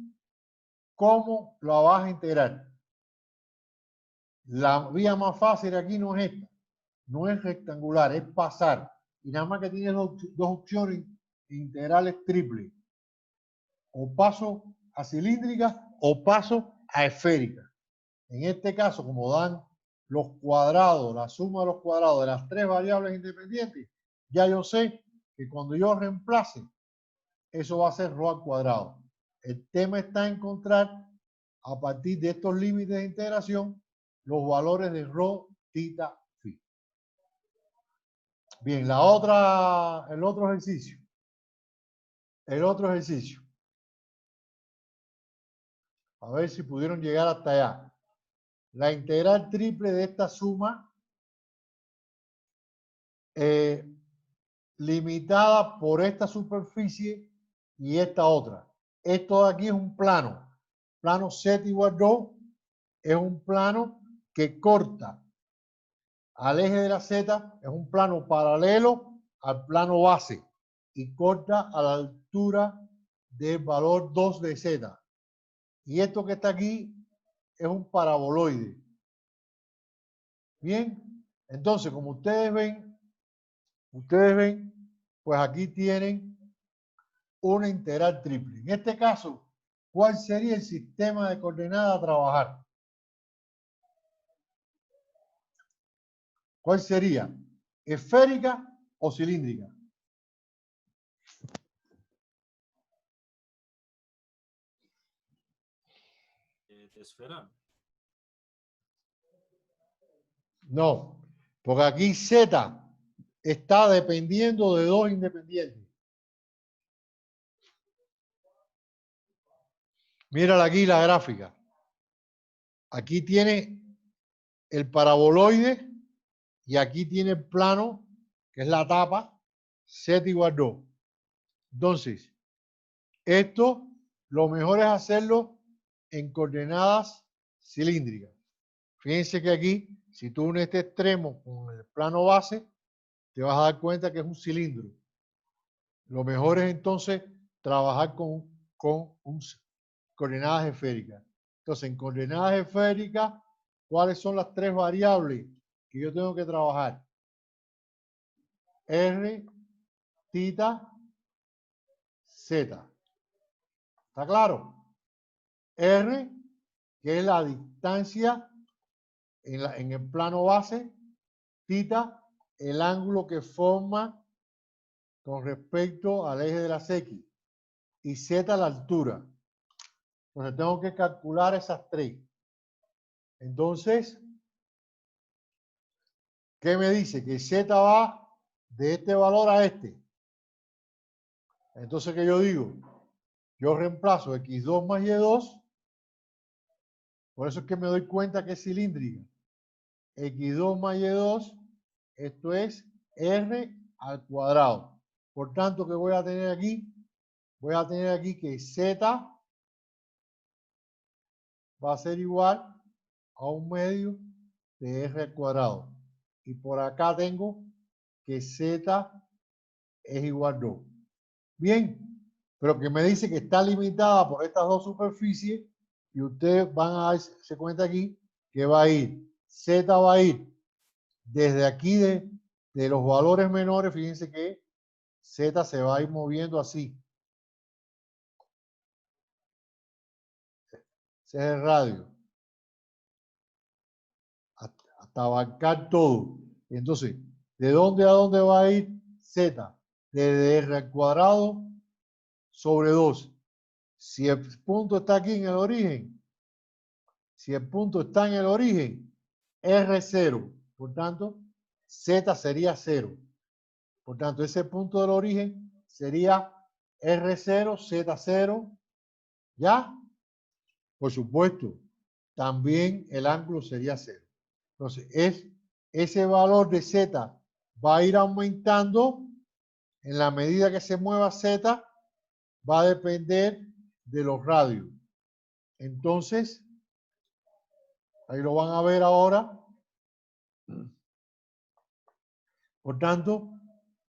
cómo la vas a integrar. La vía más fácil aquí no es esta. No es rectangular, es pasar. Y nada más que tienes dos opciones integrales triples. O paso a cilíndrica o paso a esférica. En este caso, como dan los cuadrados, la suma de los cuadrados de las tres variables independientes, ya yo sé que cuando yo reemplace, eso va a ser rho al cuadrado. El tema está en encontrar, a partir de estos límites de integración, los valores de rho, tita, phi. Bien, el otro ejercicio. el otro ejercicio. A ver si pudieron llegar hasta allá. La integral triple de esta suma limitada por esta superficie y esta otra. Esto de aquí es un plano. Plano Z igual 2 es un plano que corta al eje de la Z, es un plano paralelo al plano base y corta a la altura del valor 2 de Z. Y esto que está aquí es un paraboloide. Bien, entonces como ustedes ven, pues aquí tienen una integral triple. En este caso, ¿cuál sería el sistema de coordenadas a trabajar? ¿Cuál sería? ¿Esférica o cilíndrica? De esfera. No, porque aquí Z está dependiendo de dos independientes. Mírala aquí la gráfica. Aquí tiene el paraboloide y aquí tiene el plano, que es la tapa, Z igual 2. Entonces, esto lo mejor es hacerlo en coordenadas cilíndricas. Fíjense que aquí, si tú unes este extremo con el plano base, te vas a dar cuenta que es un cilindro. Lo mejor es entonces trabajar con coordenadas esféricas. Entonces, en coordenadas esféricas, ¿cuáles son las tres variables que yo tengo que trabajar? R, tita, Z. ¿Está claro? R, que es la distancia en el plano base, tita, el ángulo que forma con respecto al eje de las X, y Z, la altura. Entonces tengo que calcular esas tres. Entonces, ¿qué me dice? Que Z va de este valor a este. Entonces, ¿qué yo digo? Yo reemplazo X2 más Y2. Por eso es que me doy cuenta que es cilíndrica. X2 más Y2, esto es R al cuadrado. Por tanto, ¿qué voy a tener aquí? Voy a tener aquí que Z va a ser igual a 1/2 de R al cuadrado. Y por acá tengo que Z es igual a 2. Bien, pero que me dice que está limitada por estas dos superficies y ustedes van a darse cuenta aquí que va a ir, Z va a ir desde aquí de los valores menores, fíjense que Z se va a ir moviendo así. Ese es el radio. Hasta abarcar todo. Entonces, ¿de dónde a dónde va a ir Z? Desde R al cuadrado sobre 2. Si el punto está aquí en el origen, si el punto está en el origen, R0. Por tanto, Z sería 0. Por tanto, ese punto del origen sería R0, Z0. ¿Ya? Por supuesto, también el ángulo sería 0. Entonces, ese valor de Z va a ir aumentando en la medida que se mueva Z, va a depender de los radios. Entonces, ahí lo van a ver ahora. Por tanto,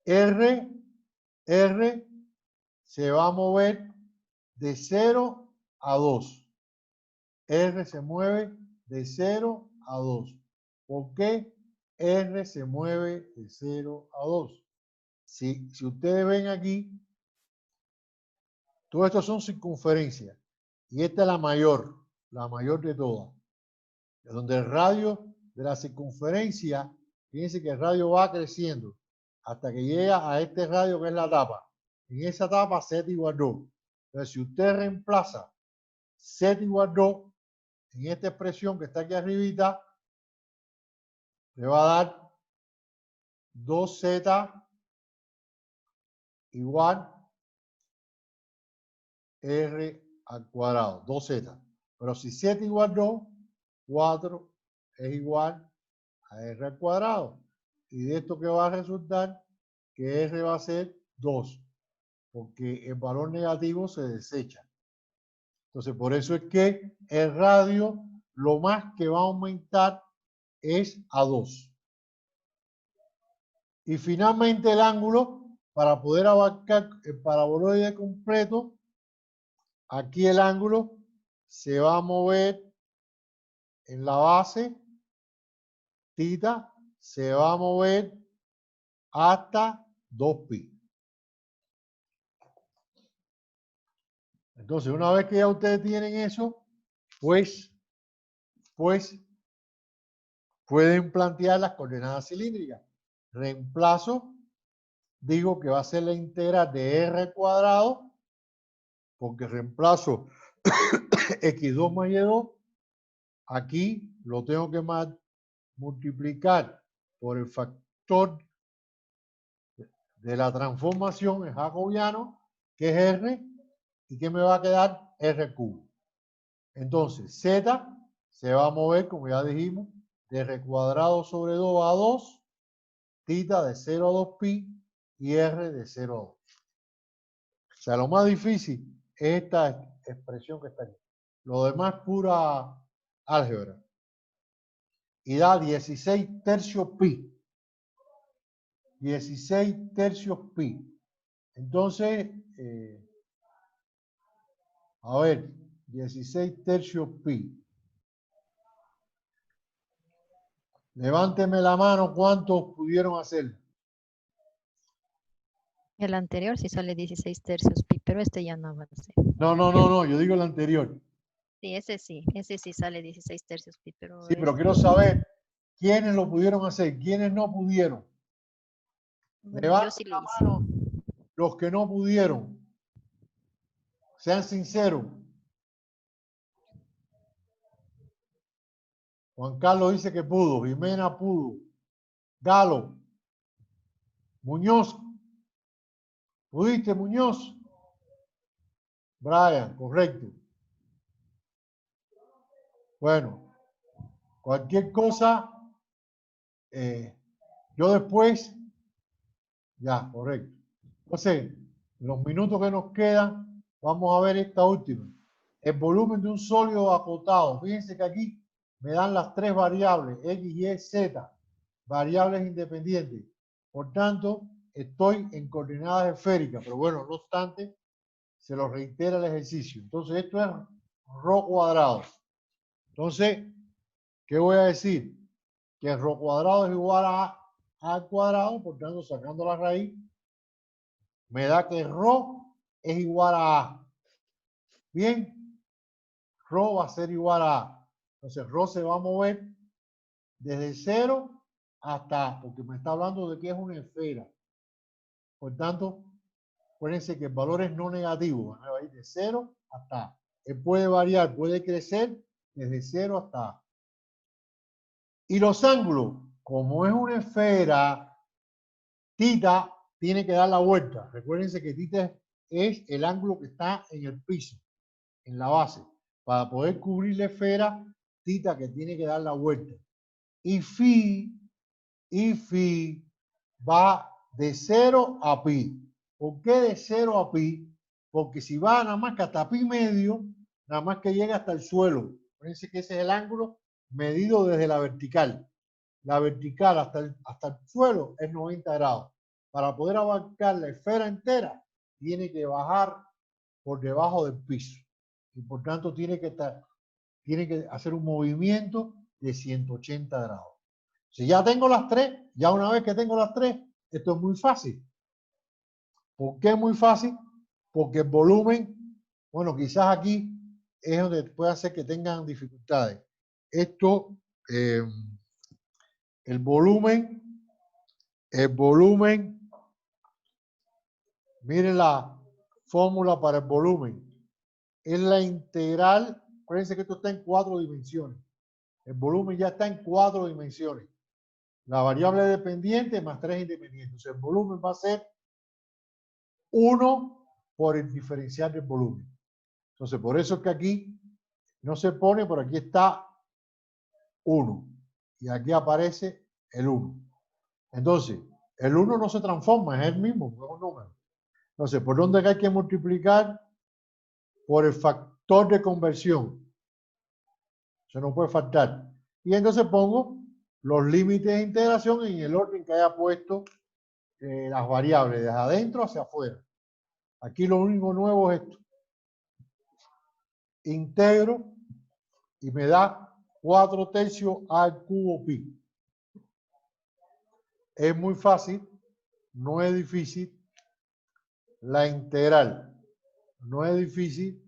R se va a mover de 0 a 2. R se mueve de 0 a 2. ¿Por qué R se mueve de 0 a 2? Si ustedes ven aquí, todo esto son circunferencias. Y esta es la mayor de todas. Donde el radio de la circunferencia, fíjense que el radio va creciendo hasta que llega a este radio que es la tapa. En esa tapa Z igual 2. Entonces, si usted reemplaza Z igual 2 en esta expresión que está aquí arribita, le va a dar 2Z igual R al cuadrado, 2Z. Pero si Z igual 2, 4 es igual a R al cuadrado. Y de esto que va a resultar que R va a ser 2, porque el valor negativo se desecha. Entonces, por eso es que el radio lo más que va a aumentar es a 2. Y finalmente el ángulo, para poder abarcar el paraboloide completo, aquí el ángulo se va a mover en la base, tita, se va a mover hasta 2pi. Entonces, una vez que ya ustedes tienen eso, pues pueden plantear las coordenadas cilíndricas. Reemplazo, digo que va a ser la integral de R al cuadrado, porque reemplazo x2 más y2. Aquí lo tengo que multiplicar por el factor de la transformación en jacobiano, que es R, y que me va a quedar R cubo. Entonces, Z se va a mover, como ya dijimos, de R cuadrado sobre 2 a 2, tita de 0 a 2pi y R de 0 a 2. O sea, lo más difícil es esta expresión que está aquí. Lo demás es pura álgebra. Y da 16 tercios pi. 16 tercios pi. Entonces, a ver, 16 tercios pi. Levánteme la mano, ¿cuántos pudieron hacer? El anterior sí sale 16 tercios pi, pero este ya no va a ser. No, yo digo el anterior. Sí, ese sí sale 16 tercios pi, pero Sí, pero quiero saber quiénes lo pudieron hacer, quiénes no pudieron. bueno, yo Levanten sí la lo hice. mano los que no pudieron. Sean sinceros. Juan Carlos dice que pudo, Jimena pudo, Galo, Muñoz, ¿pudiste, Muñoz? Brian, correcto. Bueno, cualquier cosa, yo después, ya, correcto. Entonces, los minutos que nos quedan, vamos a ver esta última. El volumen de un sólido acotado. Fíjense que aquí me dan las tres variables, X, Y, Z, variables independientes. Por tanto, estoy en coordenadas esféricas, pero bueno, no obstante, se lo reitera el ejercicio. Entonces, esto es ρ cuadrado. Entonces, ¿qué voy a decir? Que ρ cuadrado es igual a al cuadrado, por tanto, sacando la raíz, me da que ρ es igual a A. Bien, ρ va a ser igual a A. Entonces, ρ se va a mover desde 0 hasta A, porque me está hablando de que es una esfera. Por tanto, acuérdense que el valor es no negativo. Va a ir de 0 hasta A. Él puede variar, puede crecer desde 0 hasta A. Y los ángulos, como es una esfera, tita tiene que dar la vuelta. Recuérdense que tita es el ángulo que está en el piso, en la base. Para poder cubrir la esfera, tita que tiene que dar la vuelta. Y phi va de 0 a pi. ¿Por qué de 0 a pi? Porque si va nada más que hasta pi medio, nada más que llega hasta el suelo. Fíjense que ese es el ángulo medido desde la vertical. La vertical hasta el suelo es 90 grados. Para poder abarcar la esfera entera, tiene que bajar por debajo del piso. Y por tanto tiene que hacer un movimiento de 180 grados. Si ya tengo las tres, ya una vez que tengo las tres, esto es muy fácil. ¿Por qué es muy fácil? Porque el volumen, bueno, quizás aquí es donde puede hacer que tengan dificultades. Esto, el volumen, miren la fórmula para el volumen. Es la integral, acuérdense que esto está en 4 dimensiones. El volumen ya está en 4 dimensiones. La variable dependiente más 3 independientes. O sea, el volumen va a ser 1 por el diferencial del volumen. Entonces, por eso es que aquí no se pone, por aquí está 1. Y aquí aparece el 1. Entonces, el 1 no se transforma, es el mismo, es un número. Entonces, ¿por dónde hay que multiplicar? Por el factor de conversión. Eso no puede faltar. Y entonces pongo los límites de integración en el orden que haya puesto las variables, desde adentro hacia afuera. Aquí lo único nuevo es esto. Integro y me da 4/3 al cubo pi. Es muy fácil, no es difícil. La integral. No es difícil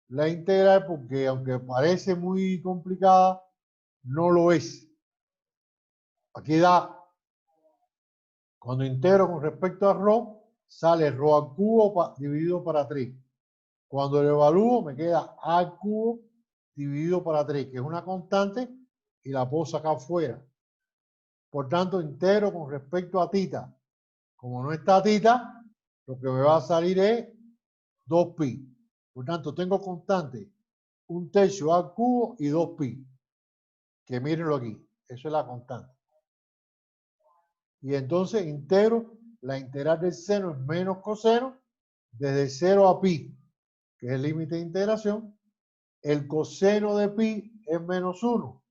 la integral porque aunque parece muy complicada, no lo es. Aquí da, cuando integro con respecto a ρ, sale ρ al cubo dividido para 3. Cuando lo evalúo, me queda a al cubo dividido para 3, que es una constante, y la puedo sacar fuera. Por tanto, integro con respecto a tita. Como no está tita, lo que me va a salir es 2pi. Por tanto, tengo constante 1/3 al cubo y 2pi. Que mírenlo aquí. Eso es la constante. Y entonces integro, la integral del seno es menos coseno, desde 0 a pi, que es el límite de integración. El coseno de pi es menos 1.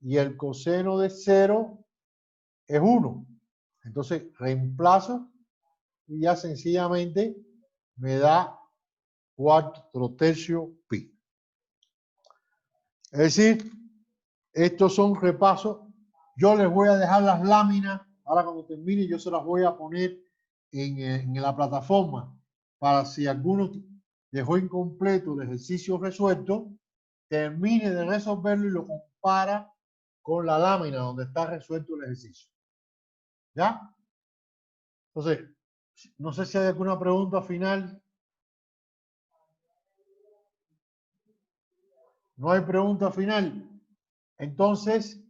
Y el coseno de 0 es 1. Entonces reemplazo y ya sencillamente me da 4/3 pi. Es decir, estos son repasos. Yo les voy a dejar las láminas. Ahora cuando termine yo se las voy a poner en la plataforma para si alguno dejó incompleto el ejercicio resuelto, termine de resolverlo y lo compara con la lámina donde está resuelto el ejercicio. ¿Ya? Entonces, no sé si hay alguna pregunta final. No hay pregunta final. Entonces,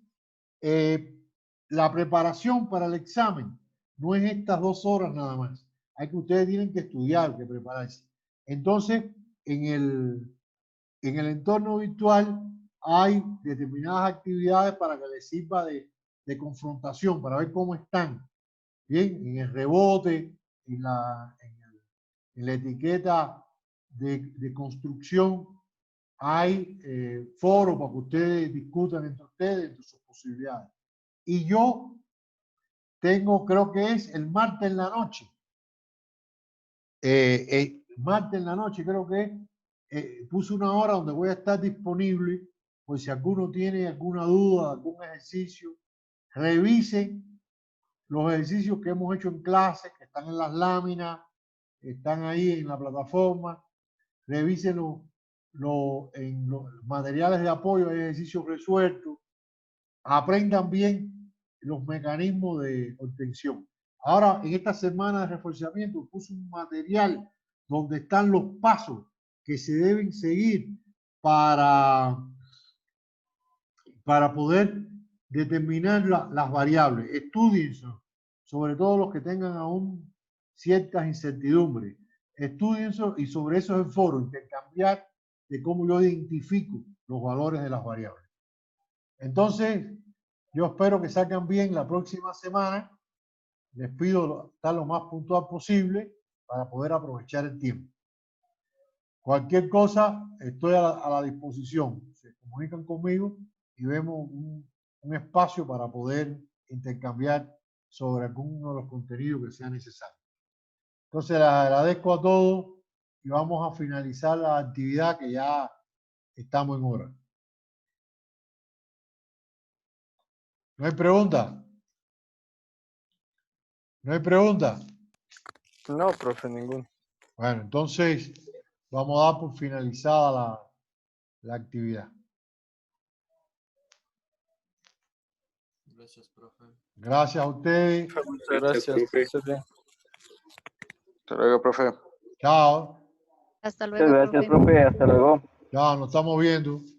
la preparación para el examen no es estas 2 horas nada más. Hay que ustedes tienen que estudiar, que prepararse. Entonces, en el entorno virtual hay determinadas actividades para que les sirva de confrontación, para ver cómo están. Bien, en el rebote, en la etiqueta de construcción, hay foros para que ustedes discutan entre ustedes, entre sus posibilidades. Y yo tengo, creo que es el martes en la noche. Martes en la noche creo que puse una hora donde voy a estar disponible, pues si alguno tiene alguna duda, algún ejercicio, revisen los ejercicios que hemos hecho en clase, que están en las láminas, están ahí en la plataforma, revisen en los materiales de apoyo, hay ejercicios resueltos, aprendan bien los mecanismos de obtención. Ahora, en esta semana de reforzamiento, puse un material donde están los pasos que se deben seguir para poder determinar las variables. Estudienlo, sobre todo los que tengan aún ciertas incertidumbres. Estudienlo y sobre eso es el foro, intercambiar de cómo yo identifico los valores de las variables. Entonces, yo espero que salgan bien la próxima semana. Les pido estar lo más puntual posible para poder aprovechar el tiempo. Cualquier cosa, estoy a la disposición. Se comunican conmigo y vemos un espacio para poder intercambiar sobre alguno de los contenidos que sea necesario. Entonces, les agradezco a todos y vamos a finalizar la actividad que ya estamos en hora. ¿No hay pregunta? ¿No hay pregunta? No, profe, ninguno. Bueno, entonces vamos a dar por finalizada la actividad. Gracias, profe. Gracias a ustedes. Muchas gracias. Hasta luego, profe. Chao. Hasta luego, Muchas gracias, profe. profe. Hasta luego. Chao, nos estamos viendo.